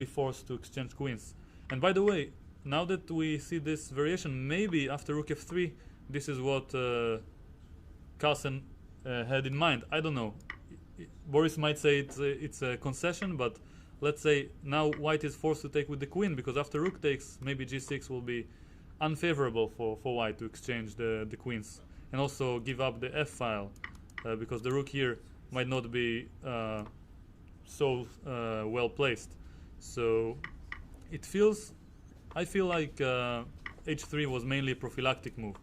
be forced to exchange queens. And by the way, now that we see this variation, maybe after rook f3, this is what Carlsen had in mind. I don't know. Boris might say it's a concession, but let's say now white is forced to take with the queen, because after rook takes, maybe g6 will be unfavorable for white to exchange the queens, and also give up the f file, because the rook here might not be so well placed. So it feels, I feel like h3 was mainly a prophylactic move.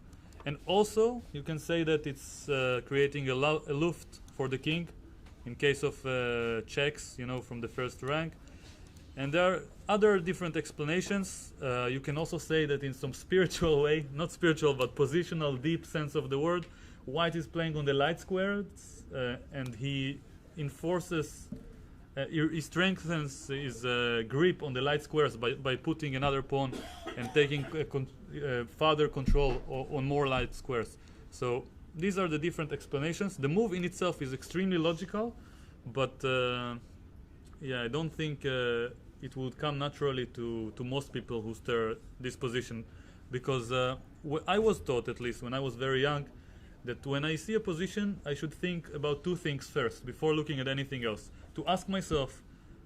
And also you can say that it's creating a luft for the king in case of checks, you know, from the first rank. And there are other different explanations. You can also say that in some spiritual way, not spiritual but positional, deep sense of the word, white is playing on the light squares, and he enforces, he strengthens his grip on the light squares by putting another pawn and taking further control on more light squares. So these are the different explanations. The move in itself is extremely logical, but yeah, I don't think it would come naturally to most people who stir this position, because I was taught, at least when I was very young, that when I see a position, I should think about two things first before looking at anything else. To ask myself,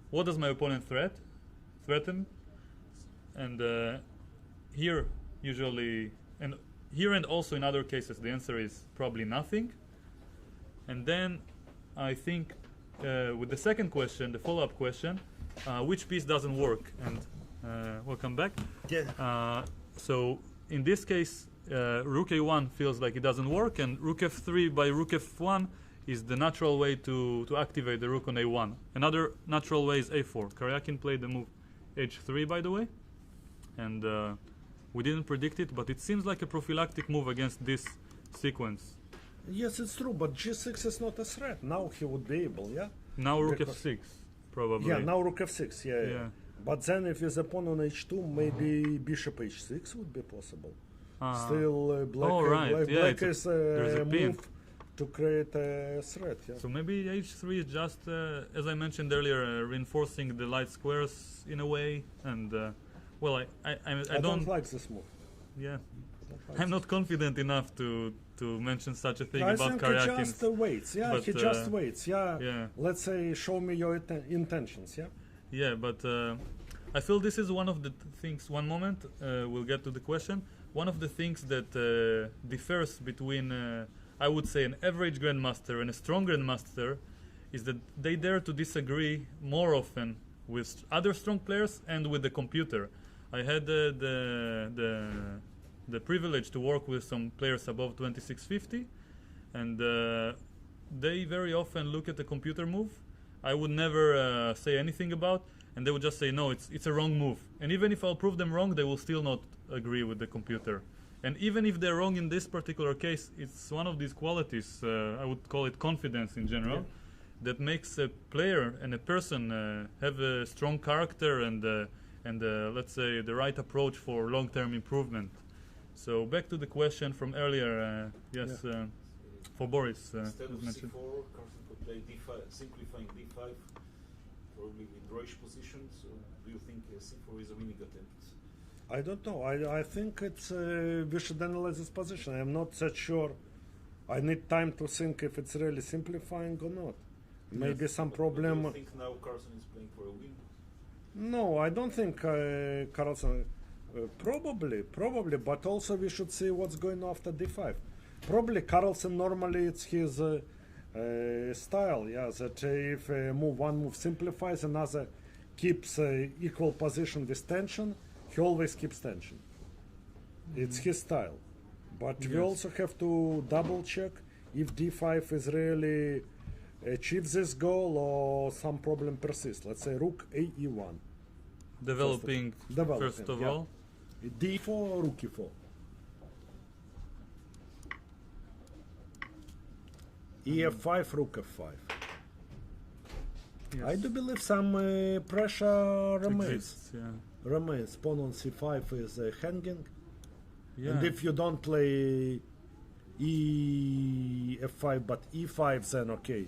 what does my opponent threaten? And here usually, and here and also in other cases, the answer is probably nothing. And then I think with the second question, the follow-up question, which piece doesn't work? And welcome back. Yeah. So in this case, rook a1 feels like it doesn't work, and rook f3 by rook f1 is the natural way to activate the rook on a1. Another natural way is a4. Karyakin played the move h3, by the way, and we didn't predict it, but it seems like a prophylactic move against this sequence. Yes, it's true, but g6 is not a threat. Now he would be able, yeah? Now rook f6, probably. Yeah, now rook f6, yeah. But then if his pawn on h2, maybe bishop h6 would be possible. Still, black is a move to create a threat. Yeah. So maybe h3 is just, as I mentioned earlier, reinforcing the light squares in a way. And well, I don't like this move. Yeah, I'm not confident enough to mention such a thing about Karyakin. I think he just waits. Yeah, he just waits. Yeah. Let's say, show me your intentions. Yeah. Yeah, but I feel this is one of the things. One moment, we'll get to the question. One of the things that differs between, I would say, an average grandmaster and a strong grandmaster is that they dare to disagree more often with other strong players and with the computer. I had the privilege to work with some players above 2650, and they very often look at the computer move. I would never say anything about, and they would just say, no, it's a wrong move. And even if I'll prove them wrong, they will still not agree with the computer. And even if they're wrong in this particular case, it's one of these qualities, I would call it confidence in general, that makes a player and a person have a strong character and let's say the right approach for long-term improvement. So back to the question from earlier, for Boris. Instead of c4, Carlsen could play d5, simplifying d5, probably with drawish position. So do you think c4 is a winning attempt? I don't know. I think it's we should analyze this position. I'm not that sure. I need time to think if it's really simplifying or not. Maybe some problem. Do you think now Carlsen is playing for a win? No, I don't think Carlsen. Probably, but also we should see what's going after d5. Probably Carlsen normally it's his style, yeah. That if one move simplifies, another keeps equal position with tension, he always keeps tension. It's his style. But we also have to double check if d5 is really achieves this goal or some problem persists. Let's say rook ae1. Developing first of all. d4 or rook e4. ef5, rook f5. Yes. I do believe some pressure remains. Remains. Pawn on c5 is hanging. Yeah. And if you don't play f5 but e5, then okay,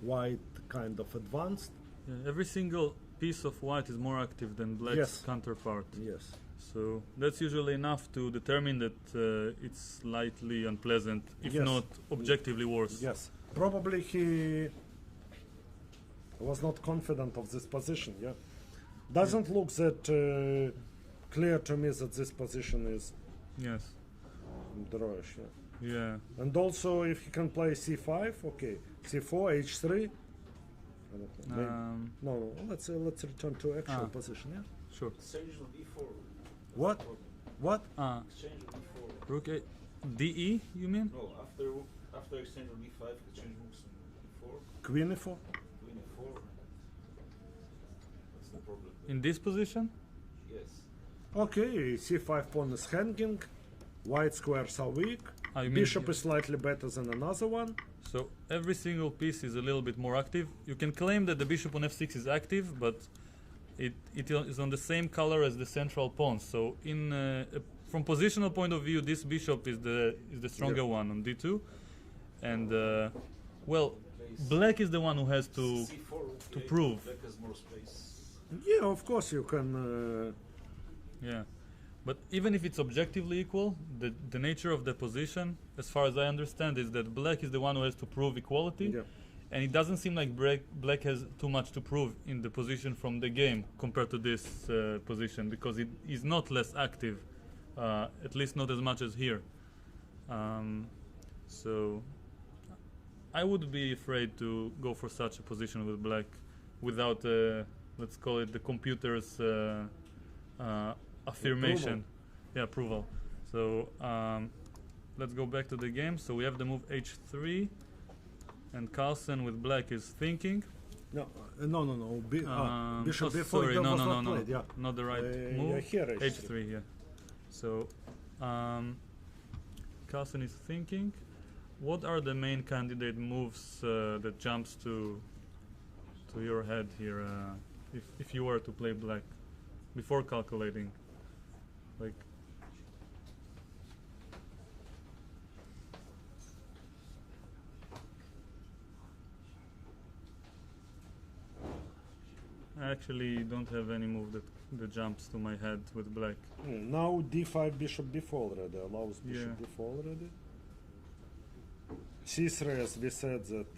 white kind of advanced. Yeah, every single piece of white is more active than black's Yes. counterpart. Yes. So that's usually enough to determine that it's slightly unpleasant, if Yes. not objectively worse. Yes. Probably he was not confident of this position. Yeah. Doesn't look that clear to me that this position is Yes. drawish. Yeah. Yeah. And also, if he can play c5, okay, c4, h3. I don't know. maybe- no, let's return to actual position. Yeah. Sure. Exchange on d4. What? What? Exchange on d4. Rook a DE, you mean? No, after exchange on d5, exchange rooks on d4, Queen e4. queen e4. That's the problem. In this position? Yes. Okay, c5 pawn is hanging. White squares are weak. You mean Bishop here. is slightly better than another one. So every single piece is a little bit more active. You can claim that the bishop on f6 is active, but it is on the same color as the central pawn. So in from positional point of view, this bishop is the stronger Yeah. one on d2, and well, black is the one who has to. c4 rook to a8, prove. Black has more space. Yeah, of course you can. Yeah, but even if it's objectively equal, the nature of the position, as far as I understand, is that black is the one who has to prove equality. Yeah. And it doesn't seem like black has too much to prove in the position from the game compared to this position, because it is not less active, at least not as much as here. So I would be afraid to go for such a position with black without, let's call it the computer's affirmation. Yeah, approval. So let's go back to the game. So we have the move h3. And Carlsen with black is thinking. No. Bishop oh, b4 sorry, that no, was no, not no, played. Yeah. not the right yeah, move. here h3. h3, yeah. So Carlsen is thinking. What are the main candidate moves that jumps to your head here, if you were to play black, before calculating, like? I actually don't have any move that jumps to my head with black. Now d5 bishop b4 already allows bishop Yeah. b4 already. c3, as we said, that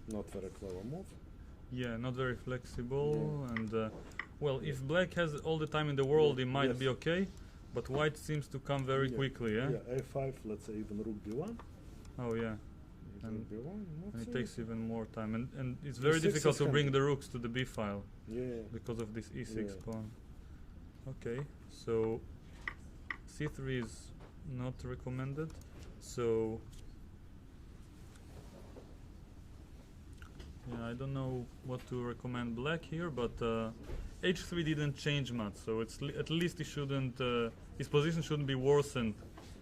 not very clever move. Yeah, not very flexible, and well, if black has all the time in the world, it might Yes. be okay, but white seems to come very Yeah. quickly, yeah? Yeah, a5, let's say even rook b1. Oh yeah, Rook And- b1, not and it so takes even more time, and it's very E6 difficult is to bring handy. the rooks to the b file Yeah. because of this e6 Yeah. pawn. Okay, so c3 is not recommended, so yeah, I don't know what to recommend black here, but h3 didn't change much, so it's at least he shouldn't his position shouldn't be worsened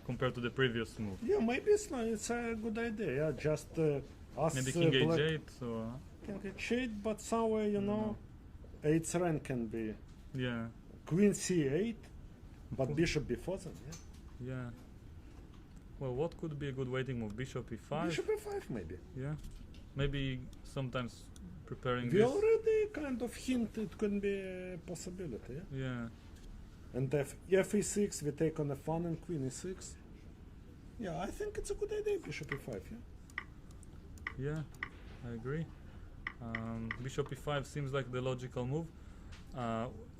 compared to the previous move. Yeah, maybe it's a good idea. Yeah, just ask Maybe king black h8, so king h8, but somewhere, you know, 8th rank can be yeah, queen c8, but bishop b4 then, yeah. yeah. Well, what could be a good waiting move? Bishop e5. Bishop e5 maybe. Yeah, maybe sometimes preparing We this. already kind of hint it could be a possibility, yeah? Yeah, And f6, we take on f1 and queen e6. Yeah, I think it's a good idea, bishop e5, yeah? yeah, I agree. Bishop e5 seems like the logical move.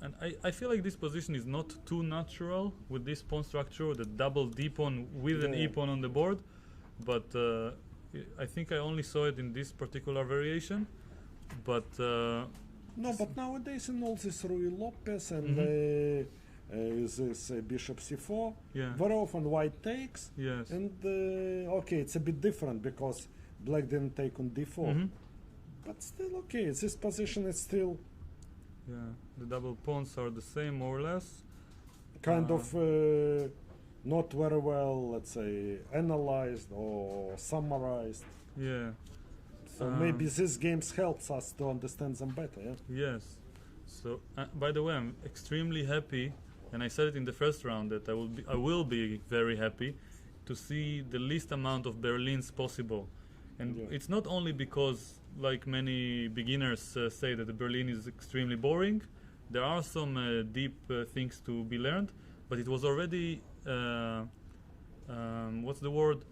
And I feel like this position is not too natural with this pawn structure, the double d pawn with an Yeah. e pawn on the board. But I think I only saw it in this particular variation. But No, but nowadays in all this Rui Lopez and this bishop c4, yeah, very often white takes, yes. and okay, it's a bit different because black didn't take on d4, Mhm. but still okay, this position is still Yeah, the double pawns are the same more or less. kind of not very well, let's say, analyzed or summarized. Yeah. So maybe this games helps us to understand them better. Yeah. Yes. So, by the way, I'm extremely happy, and I said it in the first round that I will be very happy to see the least amount of Berlins possible. And Yeah. it's not only because like many beginners say that the Berlin is extremely boring. There are some deep things to be learned, but it was already what's the word?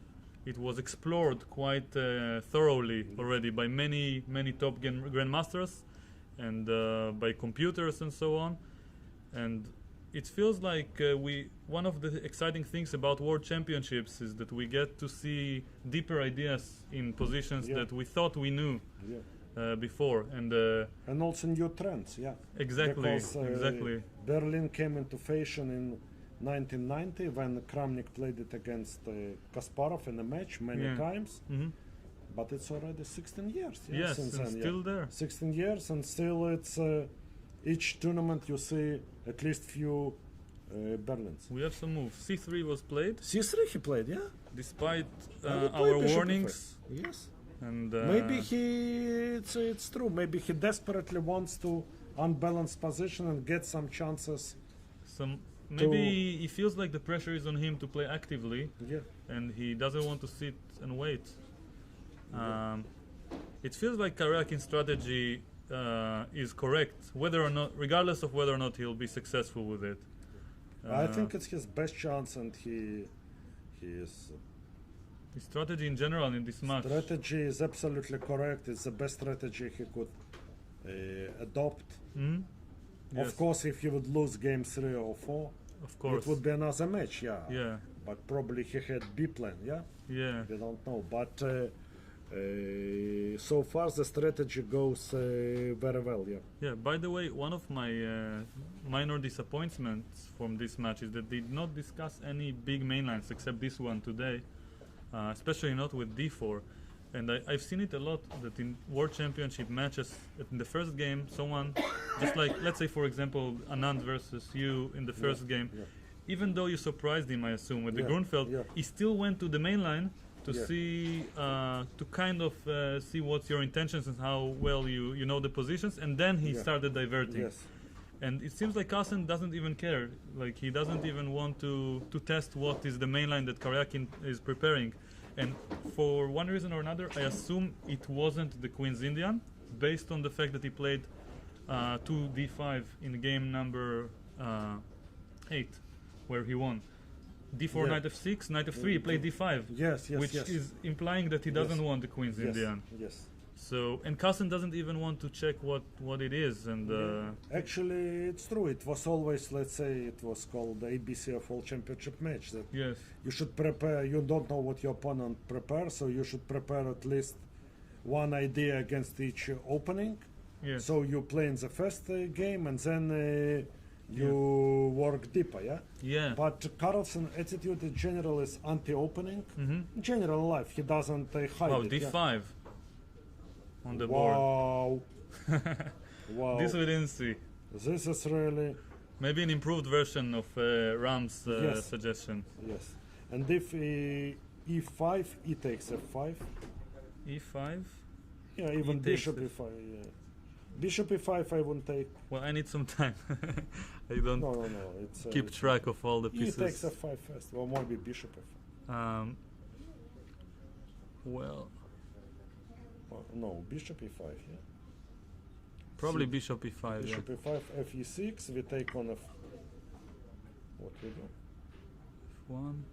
It was explored quite thoroughly already by many top grandmasters and by computers and so on. And it feels like one of the exciting things about World Championships is that we get to see deeper ideas in positions that we thought we knew before, and also new trends. Exactly, because, exactly. Berlin came into fashion in 1990 when Kramnik played it against Kasparov in a match many times. But it's already 16 years. Yes, since and then, still there. 16 years, and still it's each tournament you see at least few Berlins. We have some moves. C3 was played. C3 he played, Despite he our played Bishop warnings. E5. Yes. And Maybe it's true. Maybe he desperately wants to unbalance position and get some chances. Maybe he feels like the pressure is on him to play actively, and he doesn't want to sit and wait. It feels like Karyakin's strategy is correct, whether or not, regardless of whether or not he'll be successful with it. I think it's his best chance, and he is. His strategy in general in this match. Strategy is absolutely correct. It's the best strategy he could adopt. Yes. Of course, if he would lose game 3 or 4, of course, it would be another match. Yeah. But probably he had B plan. Yeah. We don't know. But so far the strategy goes very well. Yeah. By the way, one of my minor disappointments from this match is that they did not discuss any big mainlines except this one today. Especially not with D4, and I've seen it a lot that in World Championship matches in the first game someone just like, let's say for example Anand versus you in the first game, even though you surprised him, I assume, with the Grunfeld, he still went to the main line to see to kind of see what's your intentions and how well you know the positions, and then he started diverting. And it seems like Carlsen doesn't even care. Like, he doesn't even want to test what is the main line that Karyakin is preparing. And for one reason or another, I assume it wasn't the Queen's Indian, based on the fact that he played 2 D5 in game number 8, where he won. D4, Knight F6, Knight F3, he played D5. Which is implying that he doesn't want the Queen's Indian. So, and Carlsen doesn't even want to check what it is, and actually it's true. It was always, let's say, it was called the ABC of World Championship match. That you should prepare. You don't know what your opponent prepares, so you should prepare at least one idea against each opening. So you play in the first game, and then you work deeper. But Carlsen's attitude in general is anti-opening. In general life, he doesn't hide it. D5. On the board. Wow. This we didn't see. This is really maybe an improved version of Ram's suggestion. And if E5, E takes F5. E5? Even E Bishop E5. Bishop E5 I won't take. Well, I need some time. I don't it's, keep track of all the pieces. E takes F5 first. Well, maybe Bishop F5. No, Bishop E5, Probably Bishop E5, Bishop E5, F E6, we take on F... What we do? F1.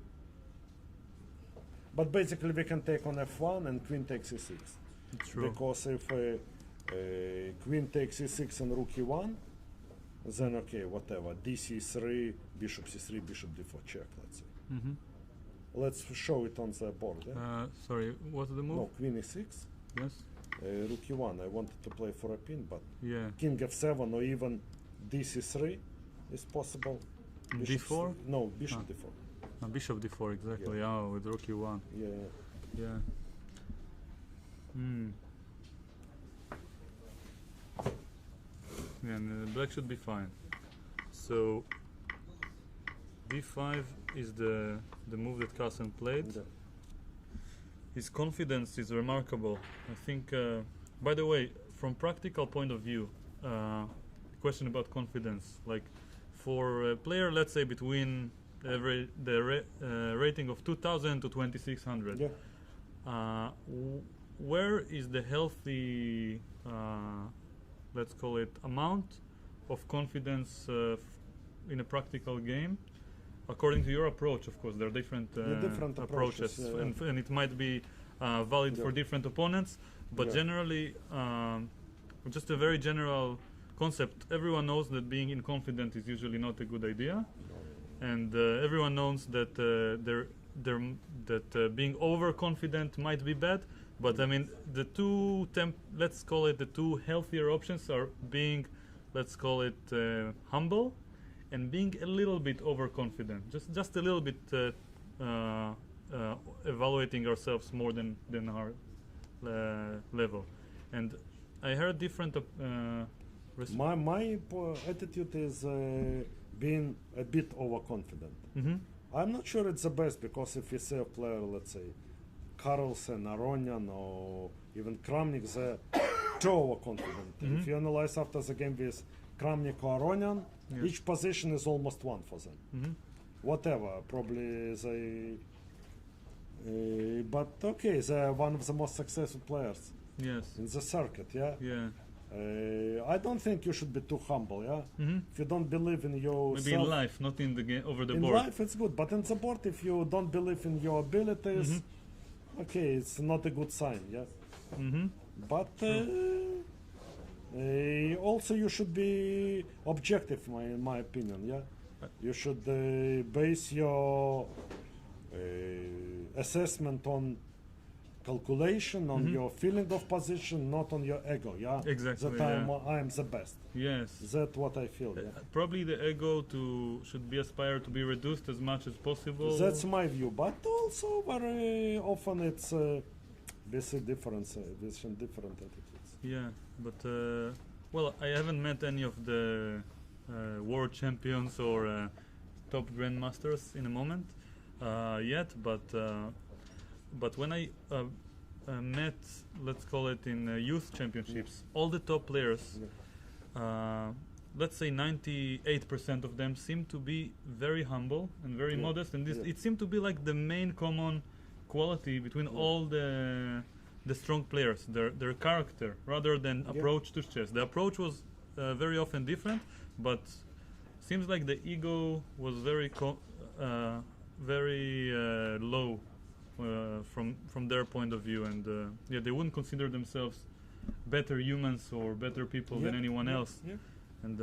But basically we can take on F1 and Queen takes E6. True. Because if Queen takes E6 and Rook E1, then okay, whatever, DC3, Bishop C3, Bishop D4, check, let's say. Let's show it on the board. Sorry, what's the move? No, Queen E6. Yes. Rook E1, I wanted to play for a pin, but King F7 or even DC3 is possible. Bishop D4? No, Bishop D4. Bishop D4, exactly. With Rook E1. And black should be fine. So D5 is the move that Carlsen played. His confidence is remarkable. I think, by the way, from practical point of view, question about confidence, like for a player, let's say between rating of 2000 to 2600, where is the healthy, let's call it, amount of confidence in a practical game? According to your approach, of course, there are different, different approaches, yeah, yeah. And it might be valid for different opponents, but generally, just a very general concept. Everyone knows that being inconfident is usually not a good idea, and everyone knows that being overconfident might be bad. But I mean, the two let's call it the two healthier options are being, let's call it, humble, and being a little bit overconfident, just a little bit evaluating ourselves more than our level. And I heard different. My attitude is being a bit overconfident. I'm not sure it's the best, because if you see a player, let's say Carlsen, Aronian, or even Kramnik, they're too overconfident. If you analyze after the game with Kramnik or Aronian, each position is almost one for them. Whatever, probably they. But okay, they're one of the most successful players in the circuit. I don't think you should be too humble. If you don't believe in yourself, maybe in life, not in the game, over the board. In life it's good, but in the board, if you don't believe in your abilities, okay, it's not a good sign. But also you should be objective, in my opinion. You should base your assessment on calculation, on your feeling of position, not on your ego. Exactly. That I am the best. Yes. That's what I feel. Probably the ego should be aspired to be reduced as much as possible. That's my view, but also very often it's we see different attitudes. Yeah, but well, I haven't met any of the world champions or top grandmasters in a moment yet, but when I met, let's call it, in youth championships, all the top players, let's say 98% of them seem to be very humble and very modest, and it seemed to be like the main common quality between all the strong players, their character, rather than approach to chess. The approach was very often different, but seems like the ego was very low from their point of view, and they wouldn't consider themselves better humans or better people than anyone else. And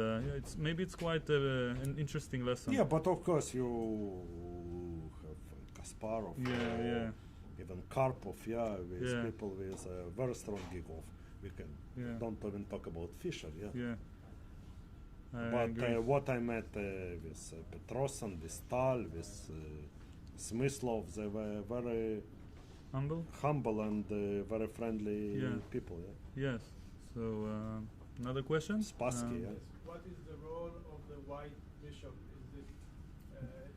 maybe it's quite an interesting lesson. But of course you have Kasparov, even Karpov, with people with a very strong ego. We can don't even talk about Fischer. But what I met with Petrosan, with Stahl, with Smyslov, they were very humble and very friendly people. Yes. So another question? Spassky, What is the role of the white bishop? Is it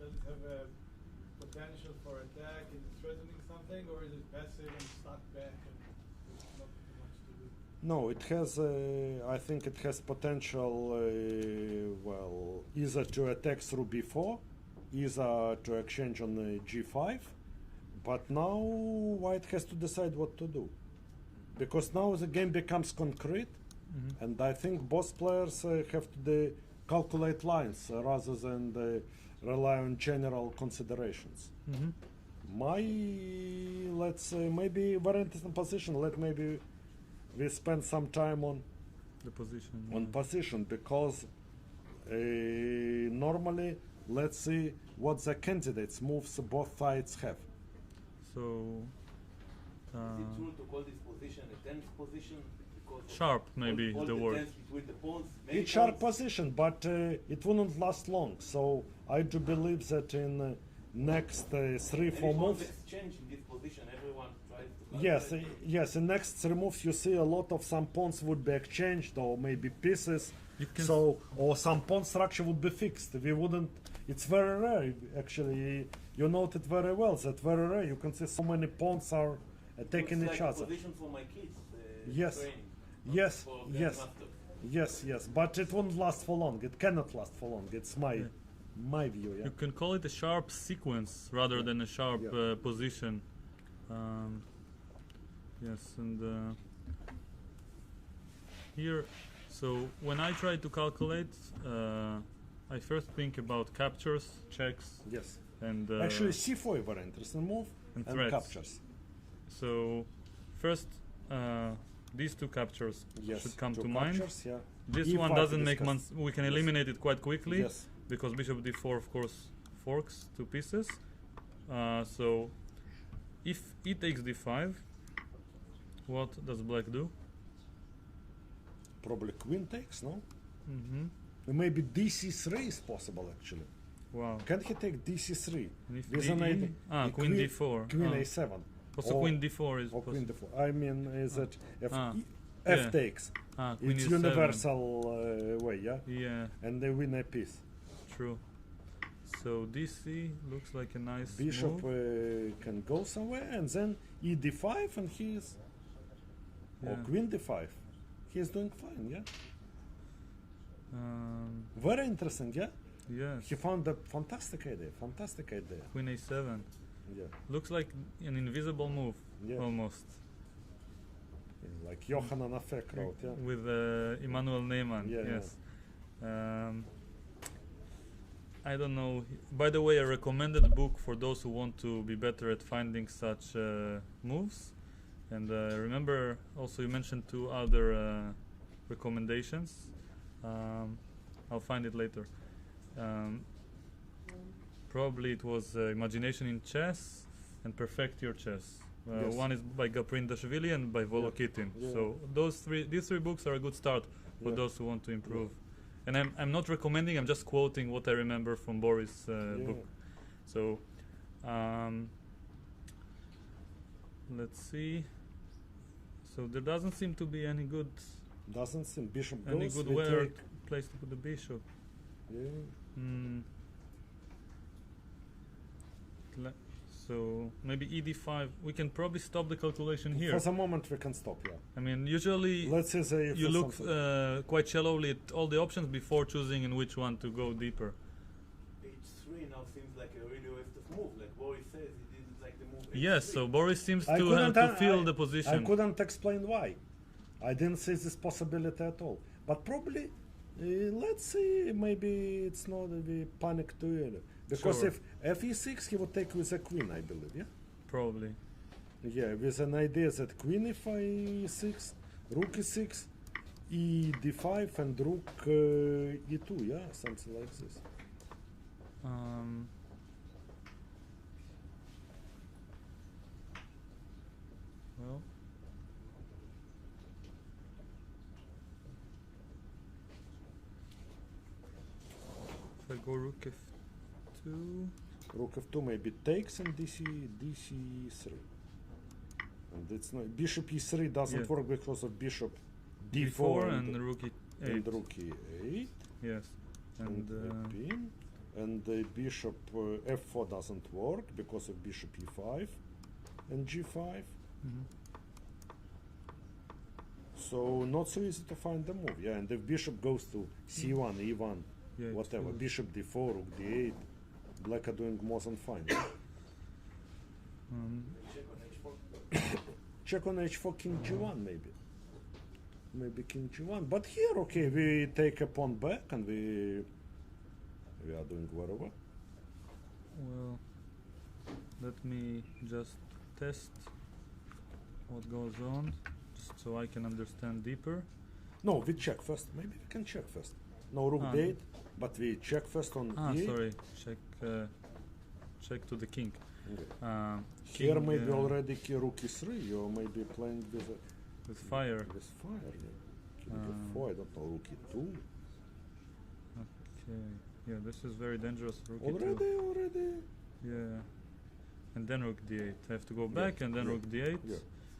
does it have a potential for attack? Is it threatening something, or is it passive and stuck back and there's not too much to do? No, it has. I think it has potential. Either to attack through b4, either to exchange on g5. But now White has to decide what to do, because now the game becomes concrete, and I think both players have to calculate lines rather than rely on general considerations. Let's say, maybe very interesting position. Maybe we spend some time on the position. On position, because normally, let's see what the candidates' moves both sides have. So, is it true to call this position a tense position? Sharp, maybe all the the word. Between the pawns, It's sharp position, but it wouldn't last long. So I do believe that in next 3-4 moves. Exchange in this position, everyone tries to. Yes. In next 3 moves, you see a lot of some pawns would be exchanged, or maybe pieces. Or some pawn structure would be fixed. We wouldn't. It's very rare, actually. You noted very well that very rare. You can see so many pawns are attacking each other. Position for my kids. Yes. Training, Yes. But it won't last for long. It cannot last for long. It's my view. You can call it a sharp sequence rather than a sharp position. Yes, and here, so when I try to calculate, I first think about captures, checks, Yes. and Actually, c4 very interesting move and and threats. captures. So first, these two captures Yes. should come two to mind. captures, yeah. This E5 one doesn't make discussed. we can Yes. eliminate it quite quickly Yes. because bishop d4, of course, forks two pieces. So if e takes d5, what does black do? Probably queen takes, no? Mm-hmm. Maybe dc3 is possible actually. Wow. Can he take dc3? And if With an DE? idea- Queen d4. Queen Ah. a7. Also or- queen d4 is Or queen possible. d4. I mean, is it if Ah. f Yeah. takes? Queen It's e7. universal way, yeah? Yeah, And they win a piece. true. So dc looks like a nice Bishop move. can go somewhere, and then e d5, and he is, or Yeah. queen d5. He is doing fine, yeah? Um, Very interesting, yeah? yes. He found a fantastic idea, fantastic idea. Queen a7 Yeah, looks like an invisible move yeah. almost. Like Johanna Nafek wrote, yeah? With Emmanuel Neyman. Yeah, yes. I don't know. By the way, a recommended book for those who want to be better at finding such moves. And remember, also you mentioned two other recommendations. I'll find it later. Probably it was Imagination in Chess and Perfect Your Chess. Yes. One is by Gaprindashvili and by Volokitin. Yeah. So these three books are a good start for Yeah. those who want to improve. And I'm not recommending. I'm just quoting what I remember from Boris' book. So let's see. So there doesn't seem to be any good Bishop any goes, good we where take, place to put the bishop. yeah. Mm. So maybe e d5. We can probably stop the calculation here. For the moment we can stop, yeah. I mean, usually Let's say they you for look something. quite shallowly at all the options before choosing in which one to go deeper. H3 now seems like a radioactive move. Like Boris says, he didn't like the move H3. Yes, so Boris seems I to have couldn't, to feel I- the position. I couldn't explain why. I didn't see this possibility at all. But probably, let's see, maybe it's not the panic too early. Because Sure. if fe6, he would take with a queen, I believe, yeah? Probably. Yeah, with an idea that queen if e6, rook e6, e d5, and rook e2, yeah? Something like this. Well, if I go rook f2, Rook f2 maybe takes and dc3. And it's not, bishop e3 doesn't Yeah. work because of bishop d4, d4 and rook e8. and rook e8 Yes, and and pin, and the bishop f4 doesn't work because of bishop e5 and g5. mhm. So not so easy to find the move. Yeah, and if bishop goes to c1, e1, Yeah, it's whatever, good. bishop d4, rook d8, black are doing more than fine. Yeah? Check on H4. Check on h4, king g1 maybe. Maybe king g1. But here, okay, we take a pawn back and we are doing whatever. Well, let me just test what goes on, just so I can understand deeper. No, we check first. Maybe we can check first. No rook Ah, d8, but we check first on e8. Sorry, check to the king. Okay. Here King, maybe already rook e3. You're maybe playing with with fire. with fire. Yeah. King Um, e4. I don't know. Rook e2. Okay, yeah, this is very dangerous. Rook Already, e2. already. Yeah, and then rook d8. I have to go back and then yeah, rook d8. yeah.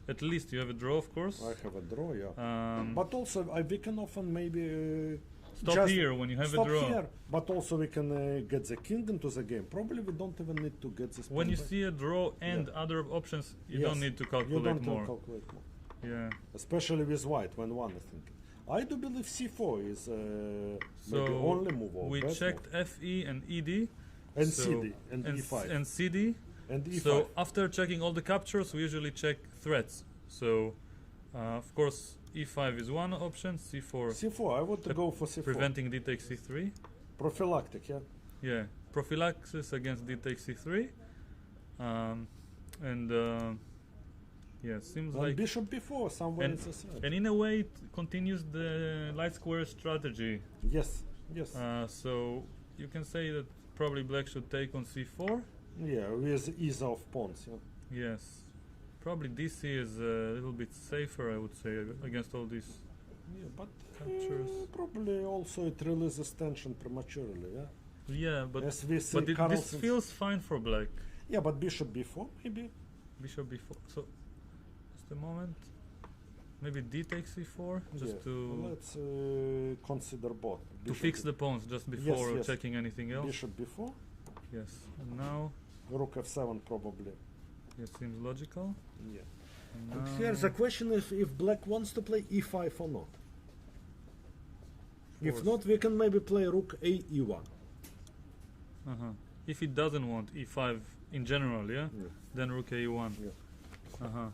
At least you have a draw, of course. I have a draw. Yeah. But But also, we can often maybe stop just here when you have stop a draw. here. But also we can get the king into the game. Probably we don't even need to get this. When pawn you back. see a draw and Yeah. other options, you Yes, don't need to you calculate don't more. calculate more. Yeah. Especially with white when one is thinking. I do believe c4 is maybe So only move or we best checked move. fe and ed And so- cd and e5 and cd. and e5. So after checking all the captures, we usually check threats. So, of course, e5 is one option. C4 C4, I would go for C4. preventing d takes c3. Prophylactic, yeah. Yeah, prophylaxis against d takes c3. And yeah, seems And like. bishop before, somewhere And, it's a threat. and in a way, it continues the light square strategy. Yes, yes. So you can say that probably black should take on c4. Yeah, with ease of pawns, yeah. Yes, probably dc is a little bit safer, I would say, against all these. Yeah, but Captures. probably also it releases tension prematurely, yeah. Yeah, but As we see, this Carlsen's- feels fine for black. Yeah, but bishop b4 maybe. Bishop b4. So just a moment. Maybe d takes c4 just Yeah. to Let's consider both. Bishop fix b- the pawns just before yes. checking anything else. Bishop b4, Yes. And now rook f7 probably. it seems logical. Yeah. And And now here's the question: if black wants to play e5 or not. If course. not, we can maybe play rook a e1. uh-huh. If it doesn't want e5 in general, yeah, Yeah. then rook a1. Yeah. Uh-huh.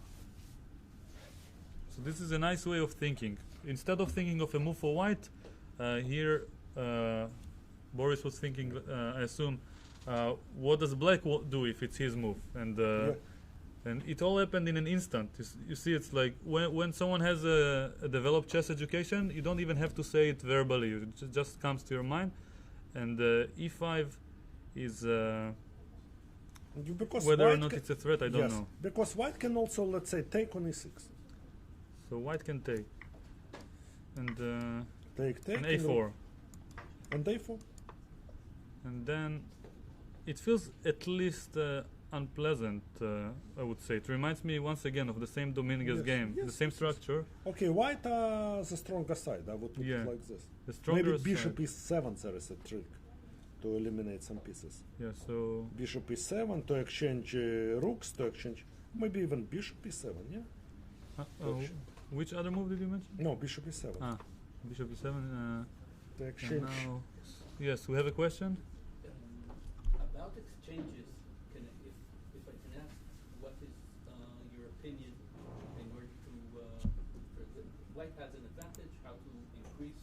So this is a nice way of thinking. Instead of thinking of a move for white, here Boris was thinking, I assume, what does black do if it's his move? And and it all happened in an instant. You see, it's like when someone has a developed chess education, you don't even have to say it verbally. It just comes to your mind. And e5 is Because whether or white not ca- it's a threat, I don't yes, know. because white can also, let's say, take on e6. So white can take. And Take, and and a4. And a4. And then it feels at least unpleasant, I would say. It reminds me once again of the same Dominguez Yes, game, yes, the same yes, yes. structure. Okay, white the stronger side. I would put Yeah. it like this. The stronger Maybe bishop side. e7 there is a trick to eliminate some pieces. Yeah, so Bishop e7 to exchange rooks, to exchange maybe even bishop e7, yeah? Action. which other move did you mention? No, bishop e7. Ah, bishop e7. To And exchange. now, yes, we have a question. About exchanges, if I can ask, what is your opinion in order to, white has an advantage, how to increase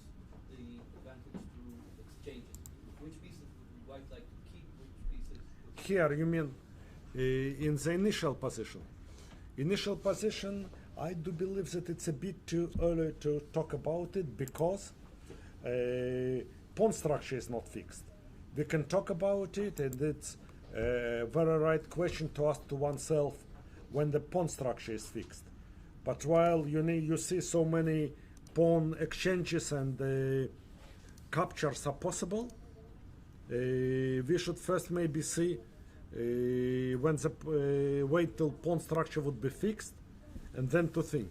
the advantage through exchanges? Which pieces would white like to keep, which pieces would Here, you mean in the initial position? Initial position, I do believe that it's a bit too early to talk about it because pawn structure is not fixed. We can talk about it, and it's a very right question to ask to oneself when the pawn structure is fixed. But while you see so many pawn exchanges and captures are possible, we should first maybe see when the wait till pawn structure would be fixed, and then to think.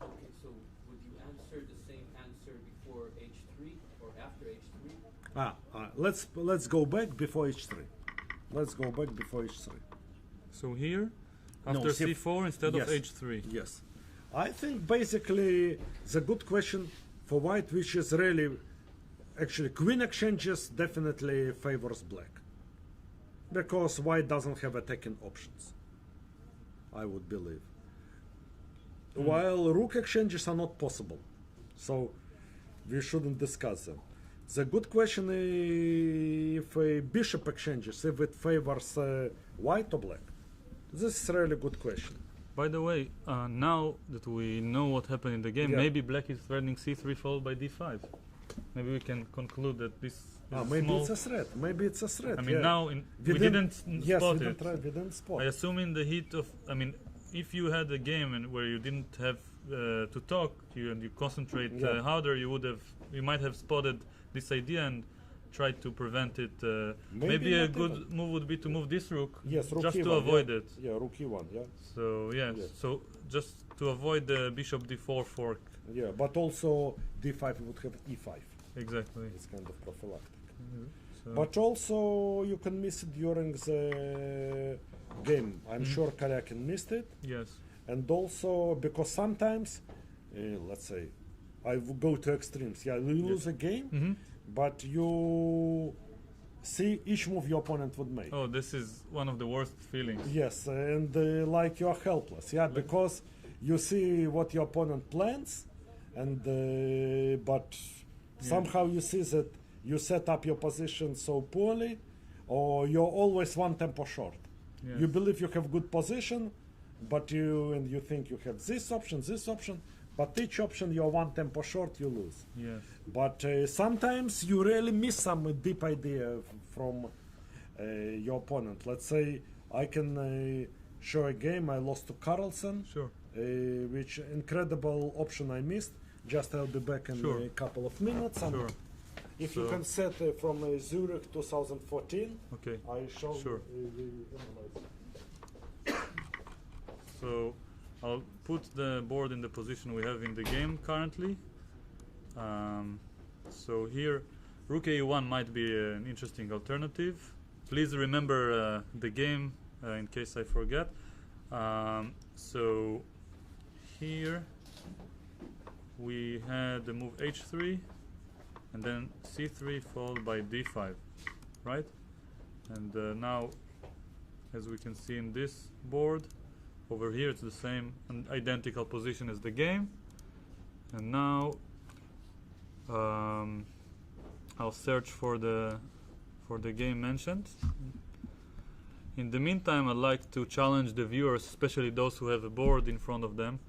Okay, so would you answer the same answer before h3 or after h3? Let's go back before h3. Let's go back before h3. So here, No, after C- c4 instead of yes. h3. Yes, I think basically the good question for white, which is really actually queen exchanges, definitely favors black because white doesn't have attacking options, I would believe. While rook exchanges are not possible, so we shouldn't discuss them. The good question is if a bishop exchanges, if it favors white or black. This is a really good question. By the way, now that we know what happened in the game, Yeah. maybe black is threatening c3 followed by d5. Maybe we can conclude that this is Maybe small. it's a threat. Maybe it's a threat. I mean, yeah. now we didn't Yes, spot we it. didn't spot. I assume in the heat of, I mean, if you had a game where you didn't have to talk, and you concentrate Yeah. harder, you might have spotted this idea and tried to prevent it. Maybe a not good even. move would be to move this rook, Yes, rook just to E1, avoid yeah. it. Yeah, rook E1, yeah. So yes, Yeah. so just to avoid the bishop d4 fork. Yeah, but also D5 would have E5. Exactly. It's kind of prophylactic. So But also you can miss it during the game. I'm sure Karyakin missed it. yes, And also because sometimes, let's say, I go to extremes. Yeah, you lose a game, but you see each move your opponent would make. Oh, this is one of the worst feelings. Yes, and like you're helpless, yeah, because you see what your opponent plans, and but somehow you see that you set up your position so poorly, or you're always one tempo short. Yes. You believe you have good position, but you think you have this option, but each option you're one tempo short, you lose. Yes. But sometimes you really miss some deep idea from your opponent. Let's say I can show a game I lost to Carlsen, Sure. which incredible option I missed. Just I'll be back in Sure. a couple of minutes. And Sure. if you So- can set from Zurich 2014, Okay. I show Sure. the analyze. So I'll put the board in the position we have in the game currently. So here, Rook A1 might be an interesting alternative. Please remember the game in case I forget. So here we had the move H3 and then C3 followed by D5, right? And now, as we can see in this board, over here it's the same and identical position as the game. And now I'll search for the game mentioned. In the meantime, I'd like to challenge the viewers, especially those who have a board in front of them,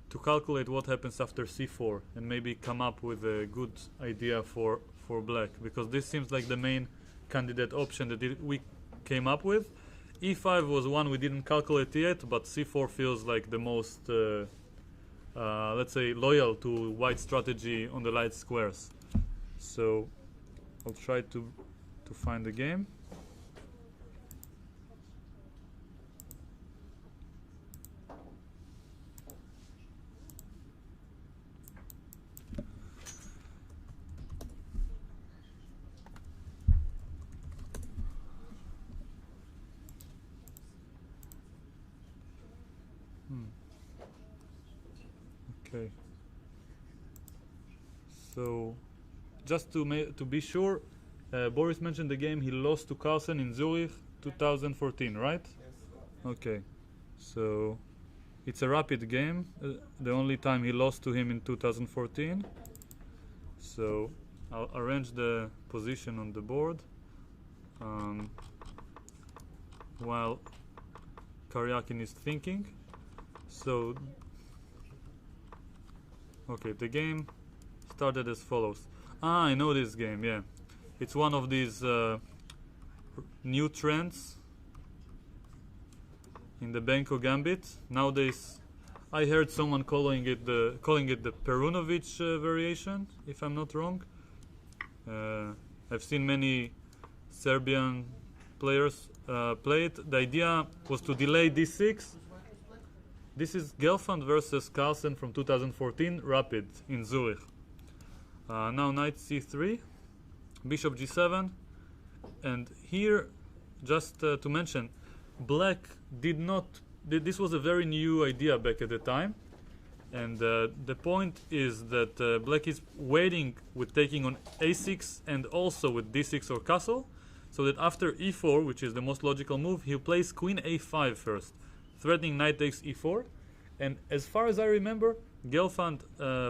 to calculate what happens after C4 and maybe come up with a good idea for black, because this seems like the main candidate option that we came up with. E5 was one we didn't calculate yet, but C4 feels like the most, let's say, loyal to white strategy on the light squares. So I'll try to find the game. Okay. So, just to be sure, Boris mentioned the game he lost to Carlsen in Zurich 2014, right? Okay. So, it's a rapid game. The only time he lost to him in 2014. So, I'll arrange the position on the board while Karyakin is thinking. So, okay, the game started as follows. I know this game, yeah. It's one of these new trends in the Benko Gambit. Nowadays, I heard someone calling it the Perunovic variation, if I'm not wrong. I've seen many Serbian players play it. The idea was to delay d6. This is Gelfand versus Carlsen from 2014, rapid in Zurich. Now knight c3, bishop g7, and here, just to mention, black did not. This was a very new idea back at the time, and the point is that black is waiting with taking on a6 and also with d6 or castle, so that after e4, which is the most logical move, he plays queen a5 first, threatening knight takes e4. And as far as I remember, Gelfand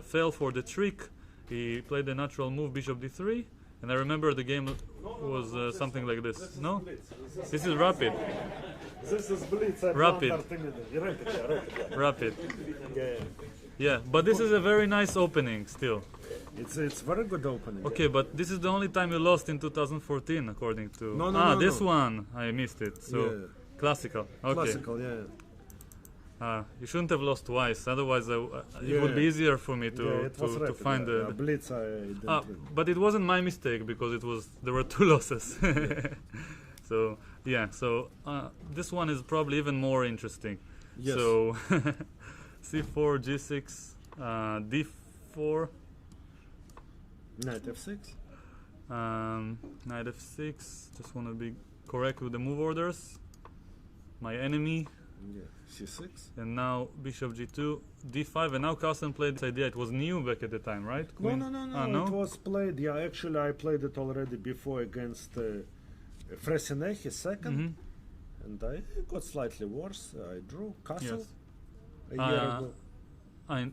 fell for the trick. He played the natural move bishop d3, and I remember the game was something like this. No? This is rapid. This is blitz. Rapid. Rapid. Yeah, but this is a very nice opening still. It's very good opening. Okay, but this is the only time you lost in 2014, according to... No, this one, I missed it. So, Yeah. classical. Okay. Classical, yeah. You shouldn't have lost twice, otherwise it Yeah. would be easier for me Yeah, to it was rapid, find yeah. the... Blitz. I didn't win. But it wasn't my mistake because there were two losses. So yeah, so this one is probably even more interesting. Yes. So c4, g6, d4, Knight f6. knight f6. Just want to be correct with the move orders. My enemy. Yeah. c6. And now bishop g2, d5, and now Carlsen played this idea. It was new back at the time, right? No, Queen- no. no? It was played. Yeah, actually, I played it already before against Freycinet, his second, Mhm. and I got slightly worse. I drew castle Yes. a year ago. Knight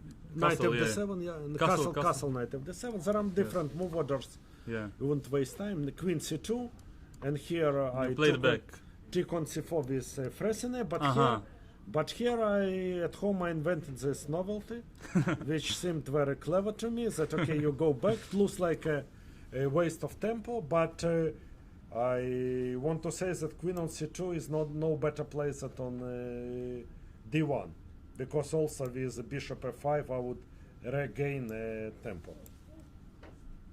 Castle, of yeah. the 7, yeah, and Castle, castle, castle. knight of the 7. There are different move orders. Yeah. We won't waste time. The queen c2, and here I You played took back. took on c4 with Freycinet, Uh-huh. but here I at home I invented this novelty, which seemed very clever to me. That okay, you go back, it looks like a waste of tempo, but I want to say that queen on c2 is not no better place than on d1, because also with the bishop f5 I would regain tempo.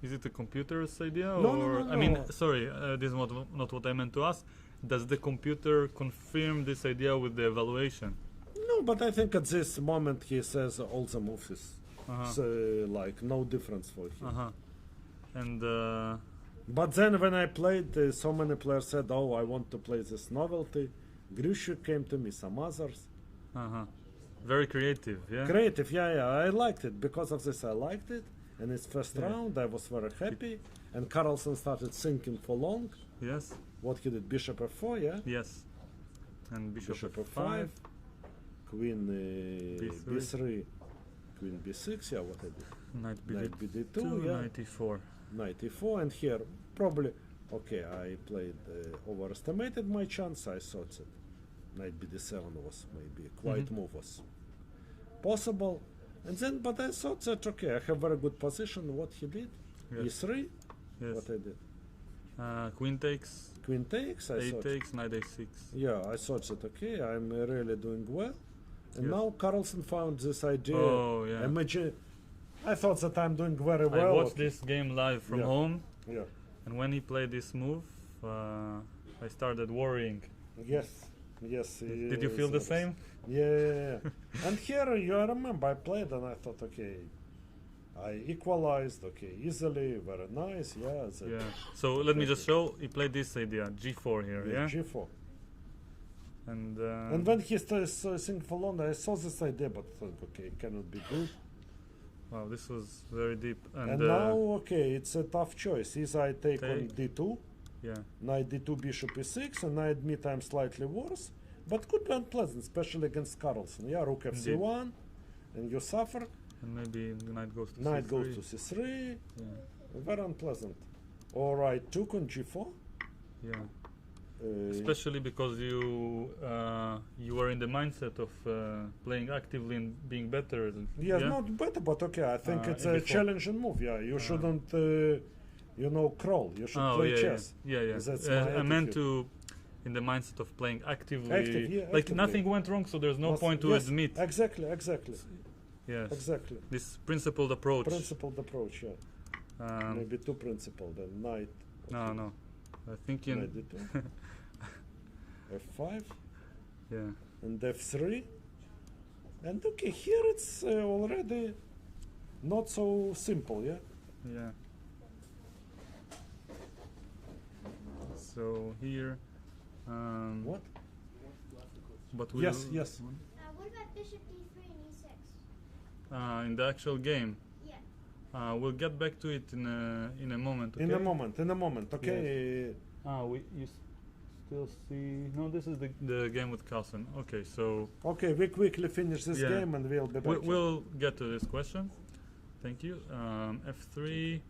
Is it a computer's idea, No, no, or no, I mean, no. sorry, this is not what I meant to ask. Does the computer confirm this idea with the evaluation? No, but I think at this moment he says all the moves is Uh-huh. like no difference for him. Uh-huh. And But then when I played, so many players said, "Oh, I want to play this novelty." Grushu came to me, some others. uh-huh. Very creative, yeah. Creative, yeah. I liked it because of this. I liked it, and its first Yeah. round, I was very happy. And Carlsen started thinking for long. Yes. What he did, Bishop f4, yeah. Yes. And bishop, Bishop f5. f5, Queen B3. b3, Queen b6, yeah. What I did, Knight Knight bd2, bd2, yeah. knight e4. Knight e4, and here probably okay. I played overestimated my chance. I thought that knight bd7 was maybe a quiet Mhm. move was possible, and then but I thought that okay, I have very good position. What he did, Yes. e3. Yes. What I did, Queen takes, queen takes. I a thought, takes, knight a6. yeah, I thought that okay, I'm really doing well, and Yes. now Carlsen found this idea. Oh, yeah. Imagine, I thought that I'm doing very I well. watched okay. this game live from Yeah. home, Yeah. and when he played this move, I started worrying. Yes. Yes. Did you feel the yes. same? Yeah. And here I remember I played and I thought, okay, I equalized, okay, easily, very nice, yeah. Yeah. So let me just show. He played this idea, g4 here, yeah. G4. And And when he started singing for long, I saw this idea, but thought, okay, it cannot be good. wow, this was very deep. And now, okay, it's a tough choice. Either I take on d2, yeah, knight d2, bishop e6, and knight me time slightly worse, but could be unpleasant, especially against Carlsen. Yeah, rook f c1, and you suffer. and maybe the knight goes to Knight c3. goes to c3, Yeah, very unpleasant. Or I took on g4. yeah. Uh, Especially because you were in the mindset of playing actively and being better. yes, yeah? not better, but okay. I think it's and a before. challenging move. Yeah, you shouldn't, crawl. You should Oh, play yeah, chess. yeah. That's my I meant attitude. to, in the mindset of playing actively. Active, yeah, like actively. nothing went wrong, so there's no Nothing- point to yes, admit. Exactly. Yes. Exactly. This principled approach. Principled approach. Yeah. Maybe too principled. Then knight. No. I think in Knight d2. f5 yeah. and f3. And okay, here it's already not so simple. Yeah. Yeah. So here, What? but we Yes. What about bishop d3 and e6? in the actual game. Yeah. We'll get back to it in a moment. Okay? In a moment. Okay. You still see? No, this is the game with Carlsen. Okay, so Okay, we quickly finish this Yeah. game and we'll be back. we'll get to this question. Thank you. F3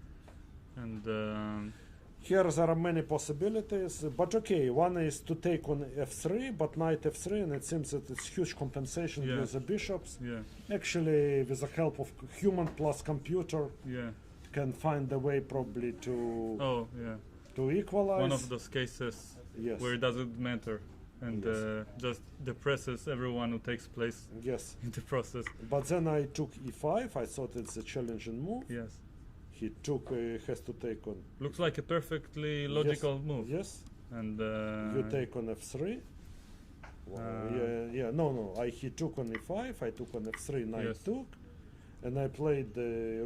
and Here there are many possibilities, but okay, one is to take on f3, but knight f3, and it seems that it's huge compensation Yeah. with the bishops. yeah, Actually, with the help of human plus computer, yeah. can find a way probably to Oh, yeah. equalize. One of those cases Yes. where it doesn't matter and Yes. just depresses everyone who takes place Yes. in the process. But then I took e5. I thought it's a challenging move. Yes. He took has to take on. Looks like a perfectly logical move. Yes. And You take on f3. No. He took on e5. I took on f3. Knight Yes. took, and I played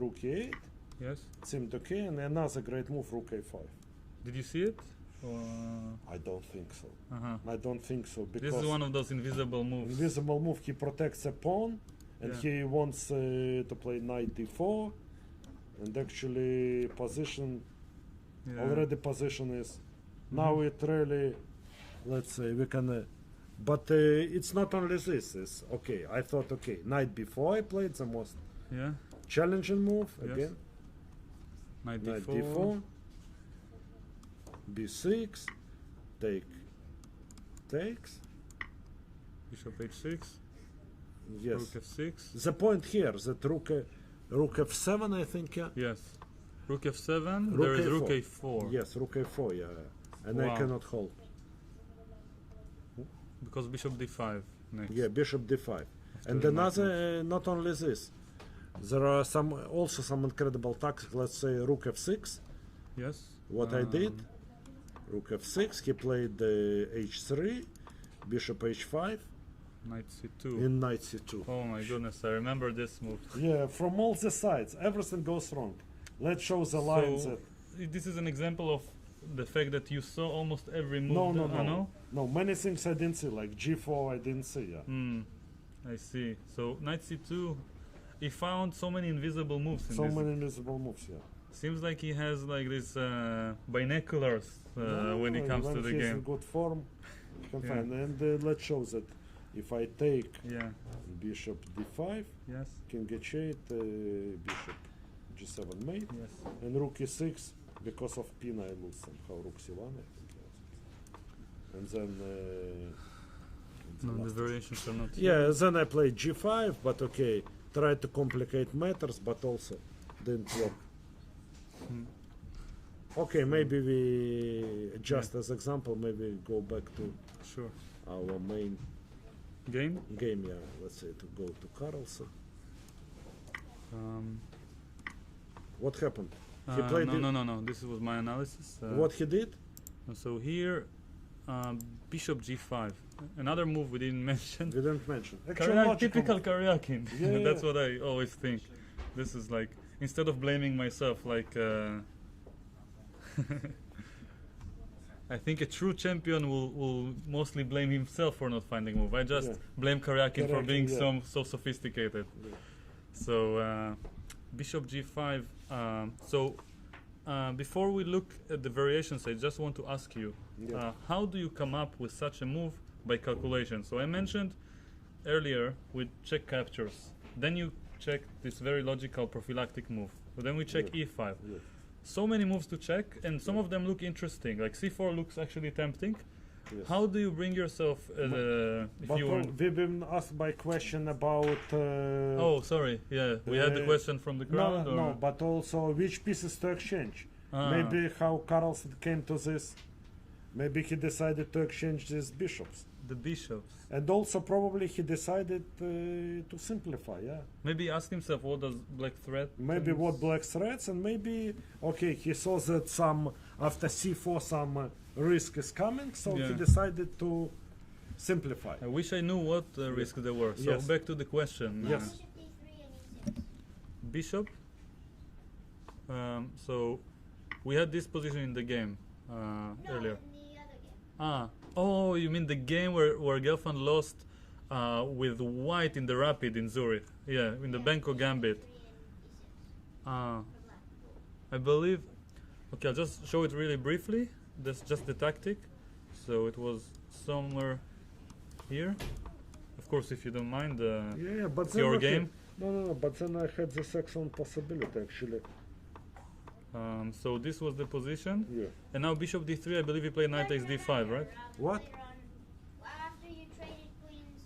rook e8. yes. It seemed okay, and another great move, rook a5. Did you see it? Or, I don't think so. uh-huh. I don't think so because This is one of those invisible moves. invisible move. He protects a pawn, and Yeah. he wants to play knight d4, and actually position Yeah. already position is Now it really, let's say we can, but it's not only this. It's okay. I thought okay. Knight before I played the most Yeah. challenging move Yes. again. Knight Knight d4. d4, b6, takes. Bishop h6. Yes. Rook f6. The point here that rook f7, I think. Yeah. Yes. Rook f7. Rook There is a4. rook a4. Yes, rook a4. Yeah, and I Wow. cannot hold. Because bishop d5 next. Yeah, bishop d5. After And the knight another, not only this, there are also some incredible tactics. Let's say rook f6. Yes. What I did, rook f6. He played h3, bishop h5, Knight c2. in knight c2. Oh my goodness, I remember this move. Yeah, from all the sides, everything goes wrong. Let's show the lines. So, this is an example of the fact that you saw almost every move. No, many things I didn't see, like g4 I didn't see. Yeah. I see. So knight c2, he found so many invisible moves in So this. many invisible moves. Yeah. Seems like he has like this binoculars when he comes to the he's in game. good form, you can Yeah. find. And let's show that if I take Yeah. bishop d5, Yes. king h8, bishop g7 mate, Yes. and rook e6, because of pin I lose somehow, rook c1 I think. Yes. And then No, the variations are not. yeah, then I played g5, but okay, tried to complicate matters, but also didn't work. Hmm. Okay, maybe we just as example, maybe go back to Sure. our main Game. game. Yeah, let's say to go to Carlsen. What happened? He played it- No. This was my analysis. What he did? And so here, bishop g5. Another move we didn't mention. We didn't mention. Actually, Karyak, logical. typical Karyakin. Yeah, That's yeah. what I always think. This is like, instead of blaming myself, like, I think a true champion will mostly blame himself for not finding move. I just Yeah. blame Karyakin for Karyakin, being yeah. so sophisticated. Yeah. So bishop g5. Before we look at the variations, I just want to ask you, Yeah. how do you come up with such a move by calculation? So I mentioned earlier we check captures. Then you check this very logical prophylactic move. But then we check Yeah. e5. Yeah. So many moves to check, and some of them look interesting. Like c4 looks actually tempting. Yes. How do you bring yourself if But you were? we've been asked by question about. Oh, sorry. Yeah, we had the question from the crowd. No, or? no, but also which pieces to exchange. Ah. Maybe how Carlsen came to this. Maybe he decided to exchange these bishops. The bishops. And also probably he decided to simplify, yeah. Maybe ask himself what does black threat. Maybe what black threats, and maybe, okay, he saw that after c4 some risk is coming, so he Yeah. decided to simplify. I wish I knew what risks there were. So Yes. back to the question. Yes. Bishop d3 and e6. Bishop. So we had this position in the game No, earlier. in the other game. Ah. Oh, you mean the game where Gelfand lost with white in the rapid in Zurich? Yeah, in the Benko Gambit. D3 and e6 Ah. for black. I believe. Okay, I'll just show it really briefly. That's just the tactic. So it was somewhere here. Of course, if you don't mind, Yeah, but it's then your okay. game. No, but then I had this excellent possibility actually. So this was the position. Yeah. And now bishop d3, I believe you play knight takes d5, right? What? Later on, after you traded queens.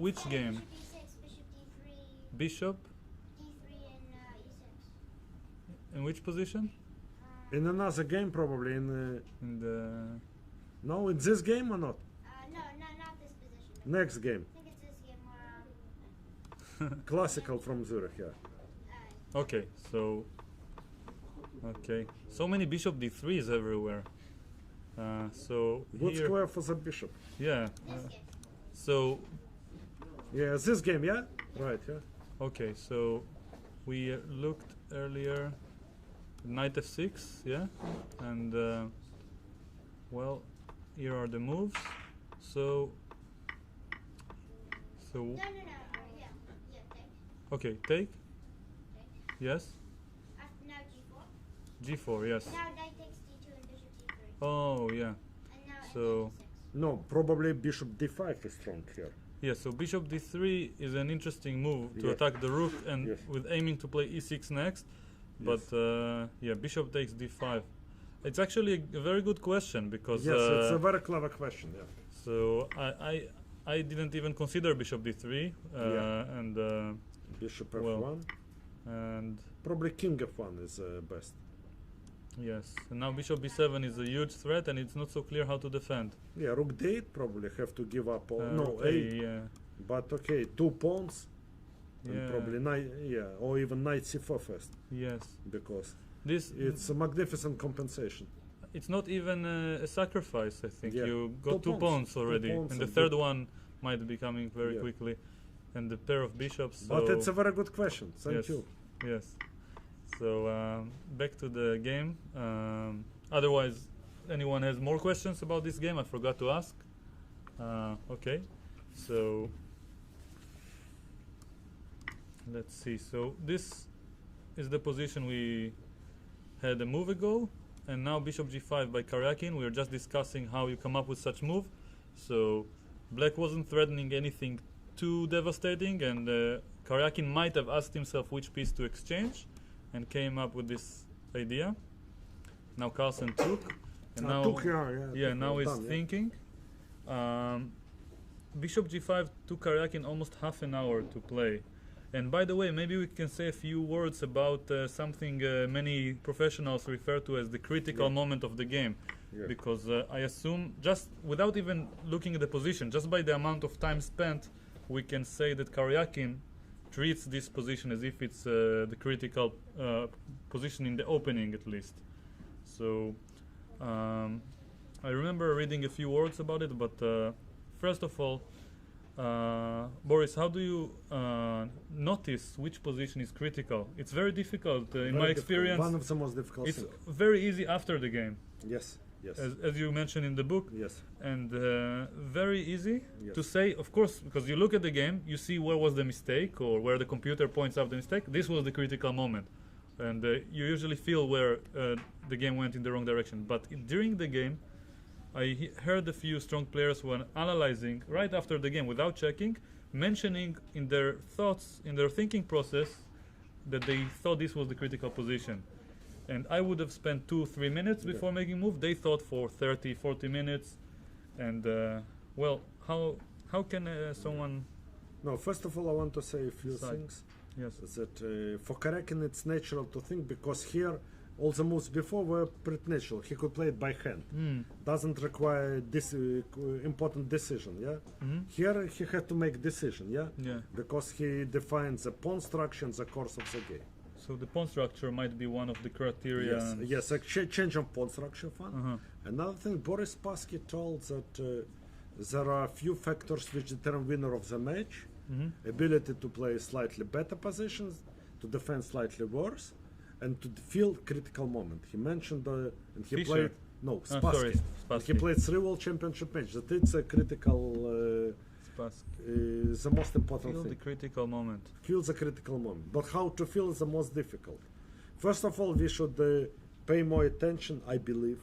Which game? Bishop d6, bishop d3, Bishop? d3 and e6. In which position? In another game probably in In the... no, in this game or not? No, not this position. Next game. I think it's this game where. Classical from Zurich, yeah. Okay, so... Okay. So many bishop d3s everywhere. So Good here... square for the bishop. Yeah. This game. So... Yeah, this game, yeah? Right, yeah. Okay, so we looked earlier knight f6, yeah, and well, here are the moves. So No, yeah, take. okay, take, Take. yes, After now g4. g4, yes, Now knight takes d2 and bishop d3. Oh, yeah. And now So- and No, probably bishop d5 is strong here. Yeah, so bishop d3 is an interesting move to Yeah. attack the rook and Yes. with aiming to play e6 next. But yeah, bishop takes d5. It's actually a very good question because Yes, it's a very clever question. Yeah. so I didn't even consider bishop d3 Yeah. and Bishop Well, f1. and Probably king f1 is best. yes, and now bishop b7 is a huge threat and it's not so clear how to defend. Yeah, rook d8 probably have to give up. All, no, rook a. yeah. But okay, 2 pawns. And Yeah. probably knight, yeah, or even knight c4 first, Yes. because This it's a magnificent compensation. it's not even a sacrifice, I think. Yeah. You got Two two pawns. pawns already, pawns and the and third good- one might be coming very Yeah. quickly, and the pair of bishops. But so it's a very good question. Thank yes, you. Yes. So back to the game. Otherwise, anyone has more questions about this game? I forgot to ask. Okay. So let's see. So this is the position we had a move ago, and now bishop g5 by Karyakin. We were just discussing how you come up with such move. So black wasn't threatening anything too devastating, and Karyakin might have asked himself which piece to exchange, and came up with this idea. Now Carlsen took, and now Took, yeah, now well he's done, yeah. thinking. Bishop g5 took Karyakin almost half an hour to play. And by the way, maybe we can say a few words about something many professionals refer to as the critical Yeah. moment of the game. Yeah. Because I assume, just without even looking at the position, just by the amount of time spent, we can say that Karyakin treats this position as if it's the critical position in the opening, at least. So I remember reading a few words about it, but first of all, Boris, how do you notice which position is critical? It's very difficult. In Very my difficult. experience, One of the most difficult it's things. very easy after the game, Yes, yes, as you mentioned in the book, yes, and very easy yes. to say, of course, because you look at the game, you see where was the mistake or where the computer points out the mistake. This was the critical moment, and you usually feel where the game went in the wrong direction. But during the game, I heard a few strong players when analyzing right after the game without checking, mentioning in their thoughts, in their thinking process, that they thought this was the critical position. And I would have spent 2-3 minutes Yeah. before making move. They thought for 30-40 minutes. And well, how can someone? No, first of all, I want to say a few Decide. things. Yes. That for Karyakin, it's natural to think, because here all the moves before were pretty natural. He could play it by hand. Doesn't require this important decision. Yeah. Mhm. Here he had to make decision. Yeah. Yeah. Because he defines the pawn structure in the course of the game. So the pawn structure might be one of the criteria. Yes. Yes. A change of pawn structure. Fun. Uh-huh. Another thing, Boris Spassky told that there are a few factors which determine winner of the match. Mhm. Ability to play slightly better positions, to defend slightly worse, and to feel critical moment. He mentioned and he Fischer. played Spassky. Sorry, He Spassky. played 3 World Championship matches. That it's a critical, Spassky. the most important Feel thing. the critical moment. Feel the critical moment. But how to feel is the most difficult. First of all, we should pay more attention, I believe,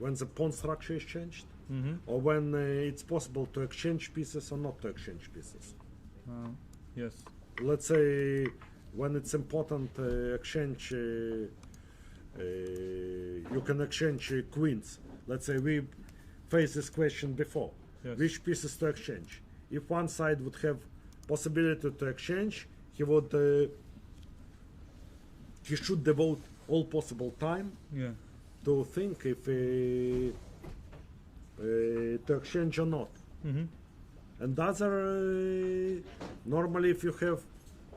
when the pawn structure is changed, Mm-hmm. or when it's possible to exchange pieces or not to exchange pieces. Yes. Let's say when it's important exchange, you can exchange queens. Let's say we faced this question before. Yes. Which pieces to exchange? If one side would have possibility to exchange, he should devote all possible time Yeah. to think if to exchange or not. Mm-hmm. And other, normally if you have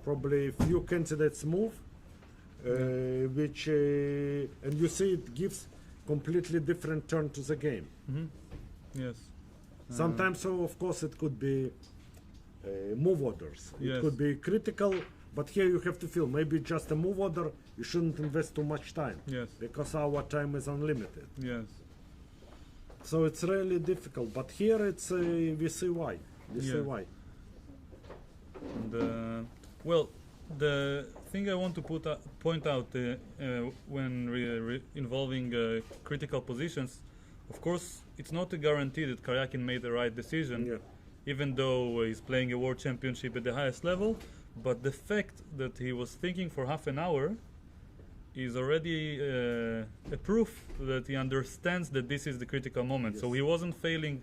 probably few candidates move, which, and you see it gives completely different turn to the game. Mm-hmm. Yes. Sometimes, so of course, it could be move orders. It Yes. could be critical, but here you have to feel maybe just a move order, you shouldn't invest too much time, Yes. because our time is unlimited. Yes. So it's really difficult, but here it's we see why. We see Yeah. why. And well, the thing I want to point out when involving critical positions, Of course, it's not a guarantee that Karyakin made the right decision, Yeah. even though he's playing a world championship at the highest level. But the fact that he was thinking for half an hour is already a proof that he understands that this is the critical moment. So Yes. he wasn't failing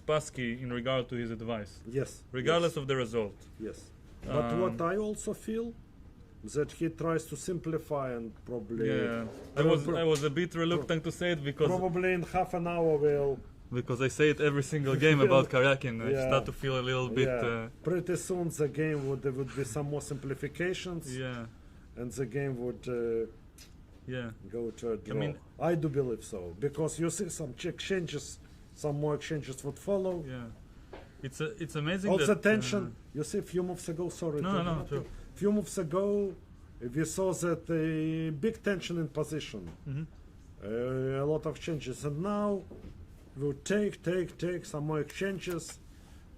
Spassky in regard to his advice, Yes. regardless yes. of the result. Yes. But what Um, I also feel that he tries to simplify and probably Yeah, I will I was a bit reluctant to say it because in half an hour will I say it every single game about Karyakin. I Yeah. start to feel a little bit. pretty soon the game there would be some more simplifications Yeah, and the game would yeah. go to a draw. mean- I do believe so because you see some exchanges, some more exchanges would follow. Yeah, it's amazing. All that, the tension. You see, a few moves ago. Sorry. No, to no, no, interrupt you. sure. Few moves ago, we saw that big tension in position. Mhm. A lot of changes, and now we'll take some more exchanges,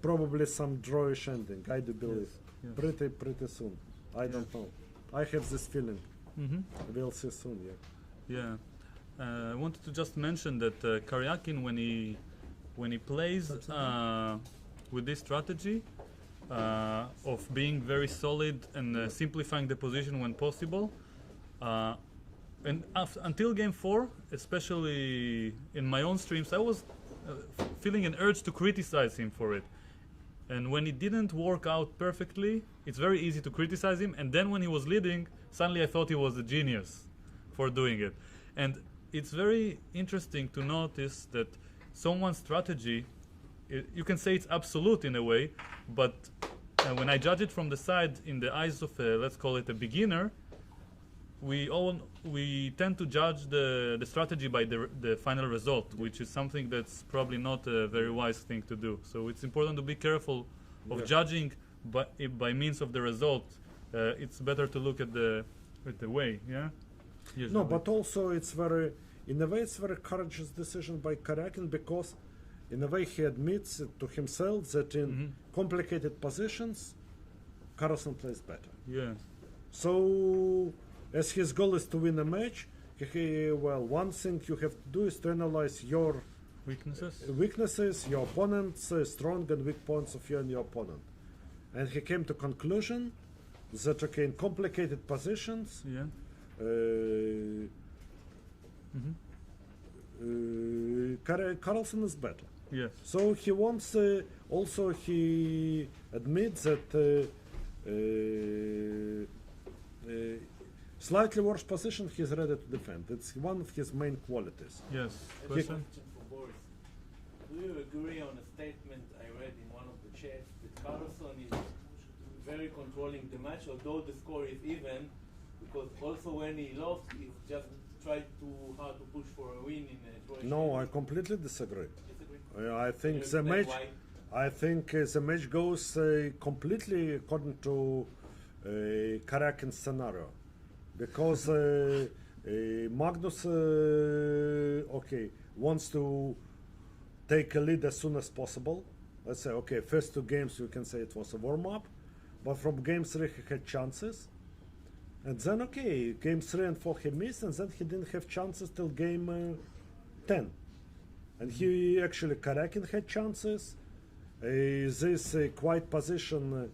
probably some drawish ending. I do believe yes. pretty soon. I don't know. I have this feeling. Mhm. We'll see soon. Yeah. Yeah, I wanted to just mention that Karyakin, when he plays with this strategy of being very solid and simplifying the position when possible, and until game 4, especially in my own streams, I was feeling an urge to criticize him for it. And when it didn't work out perfectly, it's very easy to criticize him. And then when he was leading, suddenly I thought he was a genius for doing it. And it's very interesting to notice that someone's strategy, you can say it's absolute in a way, but when I judge it from the side in the eyes of let's call it a beginner, we tend to judge the strategy by the final result, which is something that's probably not a very wise thing to do. So it's important to be careful of Yeah. judging by means of the result. It's better to look at the way, yeah. No, Usually. but also in a way, it's very courageous decision by Karyakin because, in a way, he admits it to himself that in Mhm. complicated positions, Carlsen plays better. Yeah, So, as his goal is to win a match, one thing you have to do is to analyze your weaknesses, your opponent's strong and weak points of you and your opponent. And he came to conclusion that in complicated positions, yeah. Carlsen is better. Yes. So he wants. Also, he admits that slightly worse position he's ready to defend. It's one of his main qualities. Yes. A Question? question for Boris. Do you agree on a statement I read in one of the chats that Carlson is very controlling the match, although the score is even, because also when he lost, he just tried too hard to push for a win in a Croatian. No, I completely disagree. Disagree? I think Can you the explain match. why? I think the match goes completely according to Karyakin's scenario, because Magnus wants to take a lead as soon as possible. Let's say first 2 games you can say it was a warm up, but from game 3 he had chances, and then game 3 and 4 he missed, and then he didn't have chances till game 10, and he actually Karyakin had chances. This quiet position,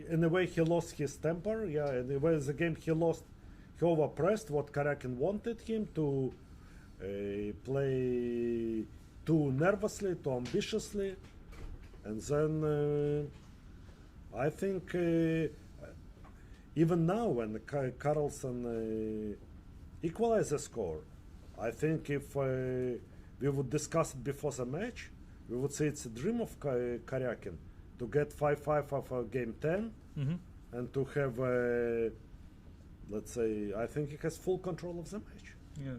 in a way he lost his temper. Yeah, in a way the game he lost, he overpressed what Karyakin wanted him to play too nervously, too ambitiously, and then I think even now when Carlsen equalized the score, I think if we would discuss it before the match, we would say it's a dream of Karyakin to get 5-5 of game 10 Mm-hmm. and to have, let's say, I think he has full control of the match. Yes.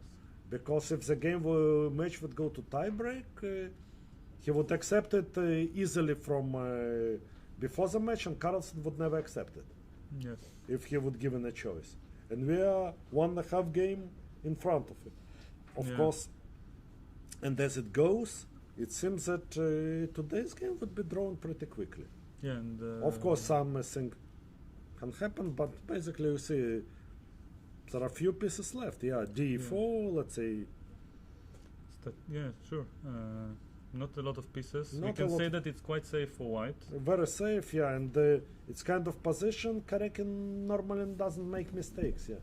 Because if the match would go to tiebreak, he would accept it easily from before the match, and Carlsen would never accept it Yes. if he would given a choice. And we are 1.5 game in front of him, of Yeah. course. And as it goes, it seems that today's game would be drawn pretty quickly. Yeah, and Of course, something can happen, but basically, you see, there are few pieces left. Yeah, D4, let's say, Yeah, sure. Not a lot of pieces. We Not a can lot say of- that it's quite safe for white. Very safe, yeah, and it's kind of position. Karekin normally doesn't make mistakes, yeah.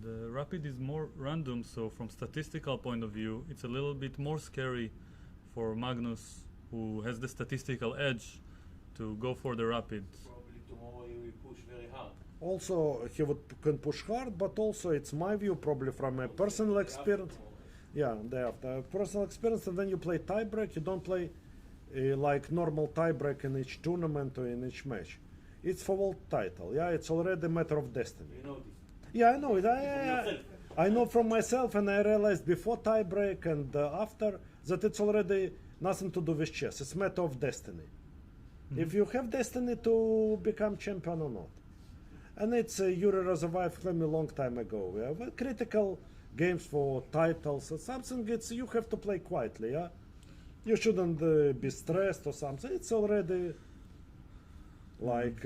The rapid is more random, so from statistical point of view, it's a little bit more scary for Magnus, who has the statistical edge, to go for the rapid. Probably tomorrow he will push very hard. Also, he can push hard, but also it's my view, probably from a personal experience. Yeah, day after personal experience, and then you play tiebreak. You don't play like normal tiebreak in each tournament or in each match. It's for world title. Yeah, it's already a matter of destiny. You know this. Yeah, I know it. yourself. I know from myself, and I realized before tiebreak and after that it's already nothing to do with chess. It's a matter of destiny. If you have destiny to become champion or not. And it's Yuri Razovayev told me a long time ago. Yeah, but critical games for titles or something. It's you have to play quietly. Yeah, you shouldn't be stressed or something. It's already like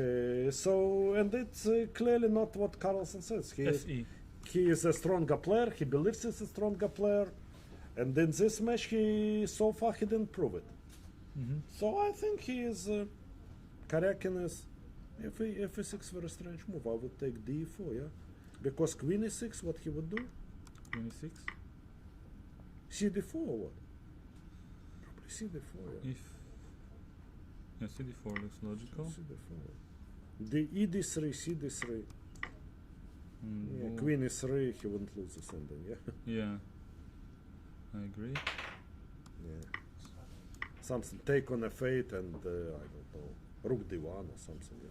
so, and it's clearly not what Carlsen says. SE. He is a stronger player. He believes he's a stronger player, and in this match, so far he didn't prove it. So I think he is. Karekin is. If e6 very strange move, I would take d4, yeah, because queen e6, what he would do? 26. cd4 or what? Probably cd4, yeah. If yeah, CD4 looks logical. cd4. The ed3, cd3. Yeah, Bull- queen e3, he wouldn't lose this ending, yeah. Yeah, I agree. Yeah. Something take on f8 and I don't know, rook d1 or something. Yeah.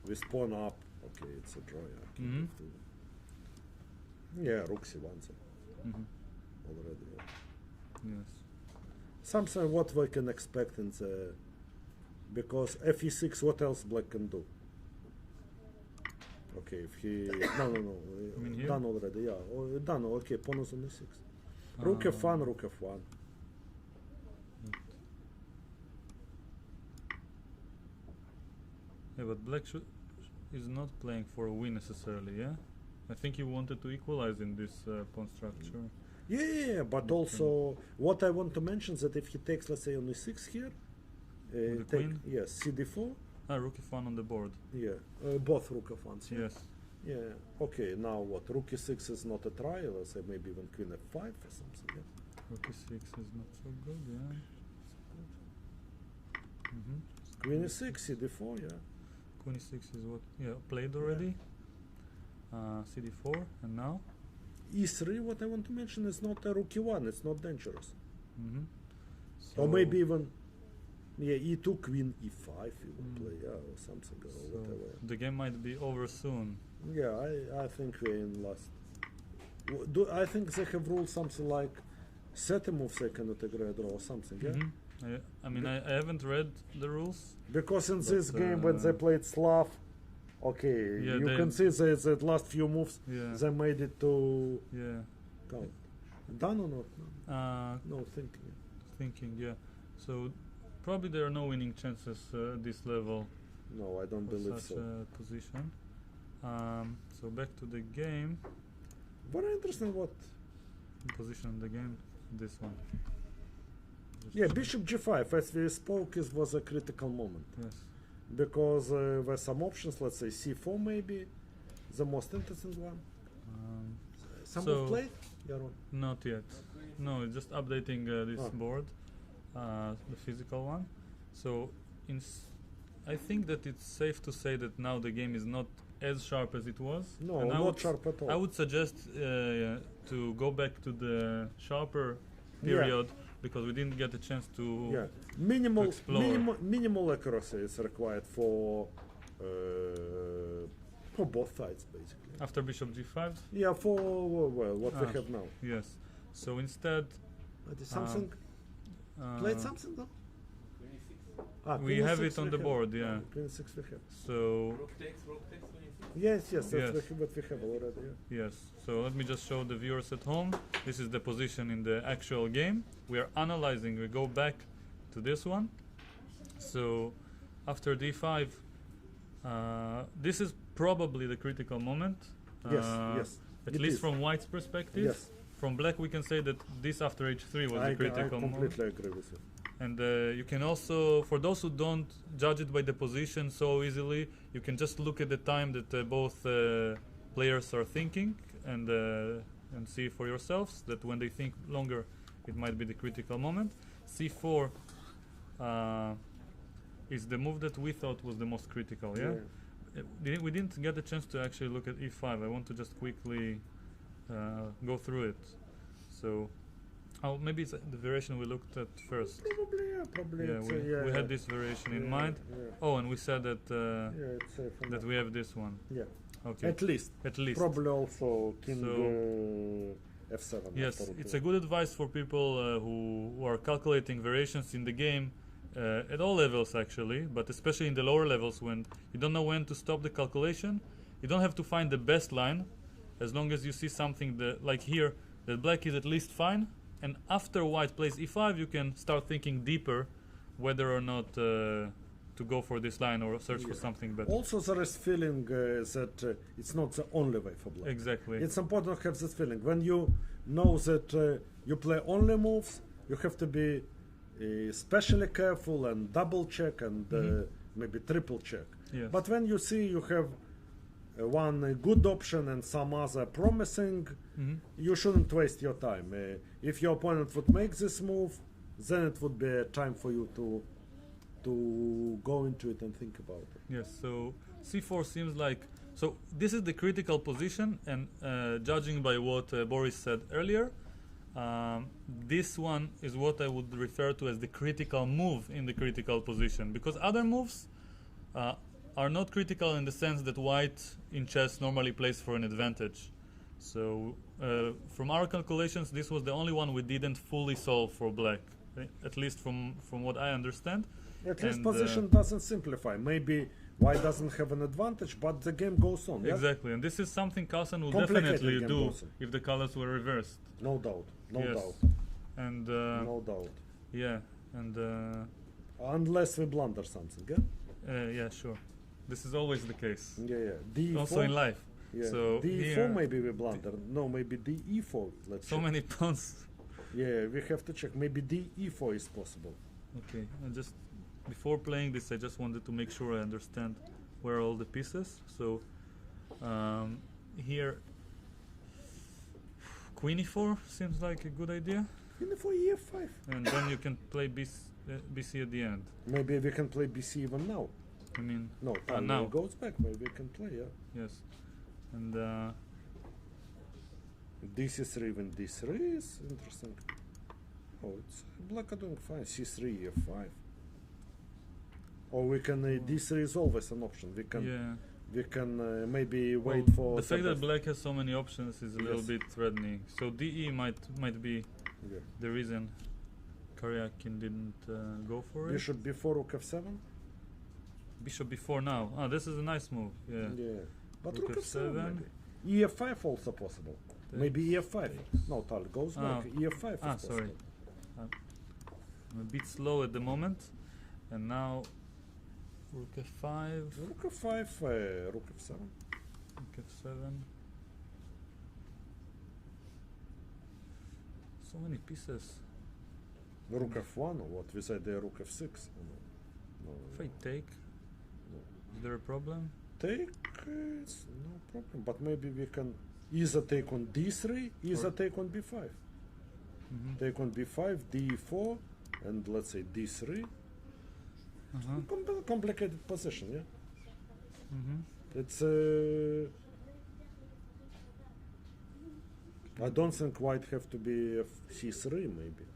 With pawn up, okay, it's a draw. Yeah, king f2. Yeah, rook c1 so already. Yeah. Yes. Something what we can expect in the because fe6. What else black can do? Okay, if he no, mean here? done already. Yeah, done. Okay, pawn is on e6. Rook f1, rook f1. Yeah, but black is not playing for a win necessarily, yeah? I think you wanted to equalize in this pawn structure. Yeah, but also what I want to mention is that if he takes, let's say, on e6 here, With the queen? yes, cd4, Ah, rook f1 on the board. yeah, both rook f1s. Yeah. Yes. Yeah. Okay. Now what? Rook e6 is not a try. Let's say maybe even queen f5 or something. Yeah. Rook e6 is not so good, yeah. Queen e6, cd4. Yeah. Queen e6 is what? Yeah, played already. CD4, and now? e3. What I want to mention is not a rook e1. It's not dangerous. So Or maybe even. Yeah, e2, queen e5 you would play, yeah, or something, or so whatever. the game might be over soon. Yeah, I think we're in last. I think they have ruled something like 30 moves they cannot agree a draw or something, yeah? I mean, I haven't read the rules. Because in But, this game, when they played Slav, okay, Yeah, you they- can see that last few moves, Yeah. they made it to Yeah. count. Done or not? No, thinking. Thinking, yeah. So probably there are no winning chances at this level No, I don't for believe such so. a position. So back to the game. Very interesting what. Position in the game. This one. Just Yeah, bishop g5, as we spoke, it was a critical moment. Yes. Because there some options, let's say c4 maybe, the most interesting one. Some So- move played? Yaron. Not yet. No, it's just updating this Ah. board, the physical one. So, I think that it's safe to say that now the game is not as sharp as it was. No, And I not would sharp at all. I would suggest to go back to the sharper Yeah. period because we didn't get a chance to. Yeah, minimal, explore. minimal accuracy is required for both sides, basically. After bishop g5. Yeah, for well, what we Ah. have now. Yes. So instead, But is something played something though? Queen e6. we queen have e6 it on we the have. board, yeah. Queen e6 we have. So Rook takes, queen e6. Yes, that's Yes. what we have already. Yeah. yes. So let me just show the viewers at home. This is the position in the actual game. We are analyzing. We go back to this one. So after d5, this is probably the critical moment. Yes, yes. At it least is. from White's perspective. Yes. from black we can say that this after h3 was the critical I move. completely agree with you. And you can also, for those who don't judge it by the position so easily, you can just look at the time that both players are thinking and see for yourselves that when they think longer, it might be the critical moment. C4 is the move that we thought was the most critical, yeah? We didn't get a chance to actually look at e5. I want to just quickly go through it. So, maybe it's the variation we looked at first. Probably, yeah, probably. Yeah, we had this variation in mind. Oh, and we said that it's that we have this one. Yeah. Okay. At least. Probably also king f7. Yes, it's a good advice for people who are calculating variations in the game at all levels actually, but especially in the lower levels when you don't know when to stop the calculation. You don't have to find the best line, as long as you see something that, like here, that black is at least fine. And after white plays e5, you can start thinking deeper whether or not to go for this line or search for something better. Also, there is feeling that it's not the only way for black. Exactly. It's important to have this feeling. When you know that you play only moves, you have to be especially careful and double check and maybe triple check. Yes. But when you see you have one good option and some other promising, you shouldn't waste your time. If your opponent would make this move, then it would be a time for you to go into it and think about it. Yes, so c4 seems like, so this is the critical position, and judging by what Boris said earlier, this one is what I would refer to as the critical move in the critical position, because other moves are not critical in the sense that white in chess normally plays for an advantage. So from our calculations, this was the only one we didn't fully solve for black, at least from what I understand. At least position doesn't simplify. Maybe white doesn't have an advantage, but the game goes on. Yeah? Exactly, and this is something Carlsen will definitely do if the colors were reversed. No doubt, no doubt. And no doubt. Yeah, and unless we blunder something, yeah? Yeah, sure. This is always the case. Yeah, yeah. D4, also in life. Yeah. So D4 maybe we blunder. No, maybe DE4. Let's so check. Many pawns. Yeah, we have to check. Maybe DE4 is possible. Okay, and just before playing this, I just wanted to make sure I understand where are all the pieces. So here, Queen e4 seems like a good idea. Queen e4, e5. And then you can play BC at the end. Maybe we can play BC even now. I mean, no, now it goes back. Maybe we can play, yeah. Yes, and D3 even D3 is interesting. Oh, it's black are doing fine. C3, F5. Or we can D3 is always an option. We can maybe wait for the fact that black has so many options is a little bit threatening. So DE might be the reason Karyakin didn't go for it. Bishop before rook F7. Bishop before now. Ah, this is a nice move. Yeah. Yeah. But rook F7 maybe. EF5 also possible. Maybe EF5. No, Tal goes back. EF5 is possible. Sorry. I'm a bit slow at the moment. And now rook F5. Rook F5, rook F7. Rook F7. So many pieces. Rook F1 or what? We said the rook F6. No. If I take, is there a problem? Take, it's no problem. But maybe we can either take on D3, either take on B5. Take on B5, D4, and let's say D3. Complicated position, yeah? It's I don't think white have to be C3 maybe.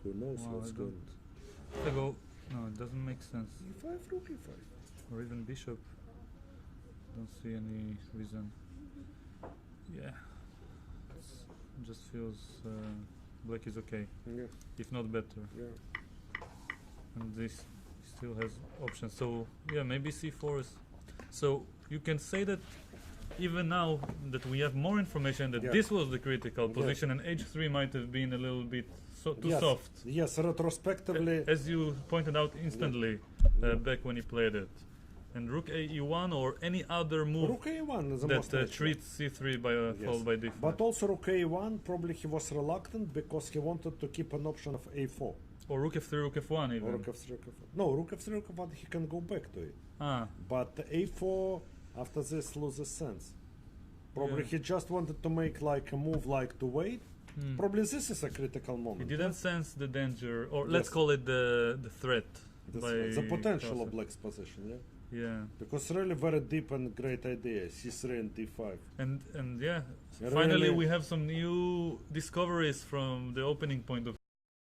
Who knows what's going on. I go, no, it doesn't make sense. E5, rook E5. Or even bishop. Don't see any reason. Yeah. It just feels black is okay. Yeah. If not better. Yeah. And this still has options. So yeah, maybe C4 is. So you can say that even now that we have more information that this was the critical position, and H3 might have been a little bit too soft. Yes, retrospectively. As you pointed out instantly back when you played it. And rook a e1 or any other move Rook a1 is the most that likely. treats c3 by Yes. followed by d5. But also rook a1, probably he was reluctant because he wanted to keep an option of a4. Or rook f3, rook f1 even. Or rook f3, rook f4. No, rook f3, rook f1, he can go back to it. Ah, But a4 after this loses sense. Probably Yeah. he just wanted to make like a move like to wait. hmm. Probably this is a critical He moment. didn't sense the danger, or let's Yes. call it the threat. This by the potential Carlsen. of black's position, yeah. Yeah, Because really very deep and great idea, c3 and d5. and yeah, Really- finally we have some new discoveries from the opening point of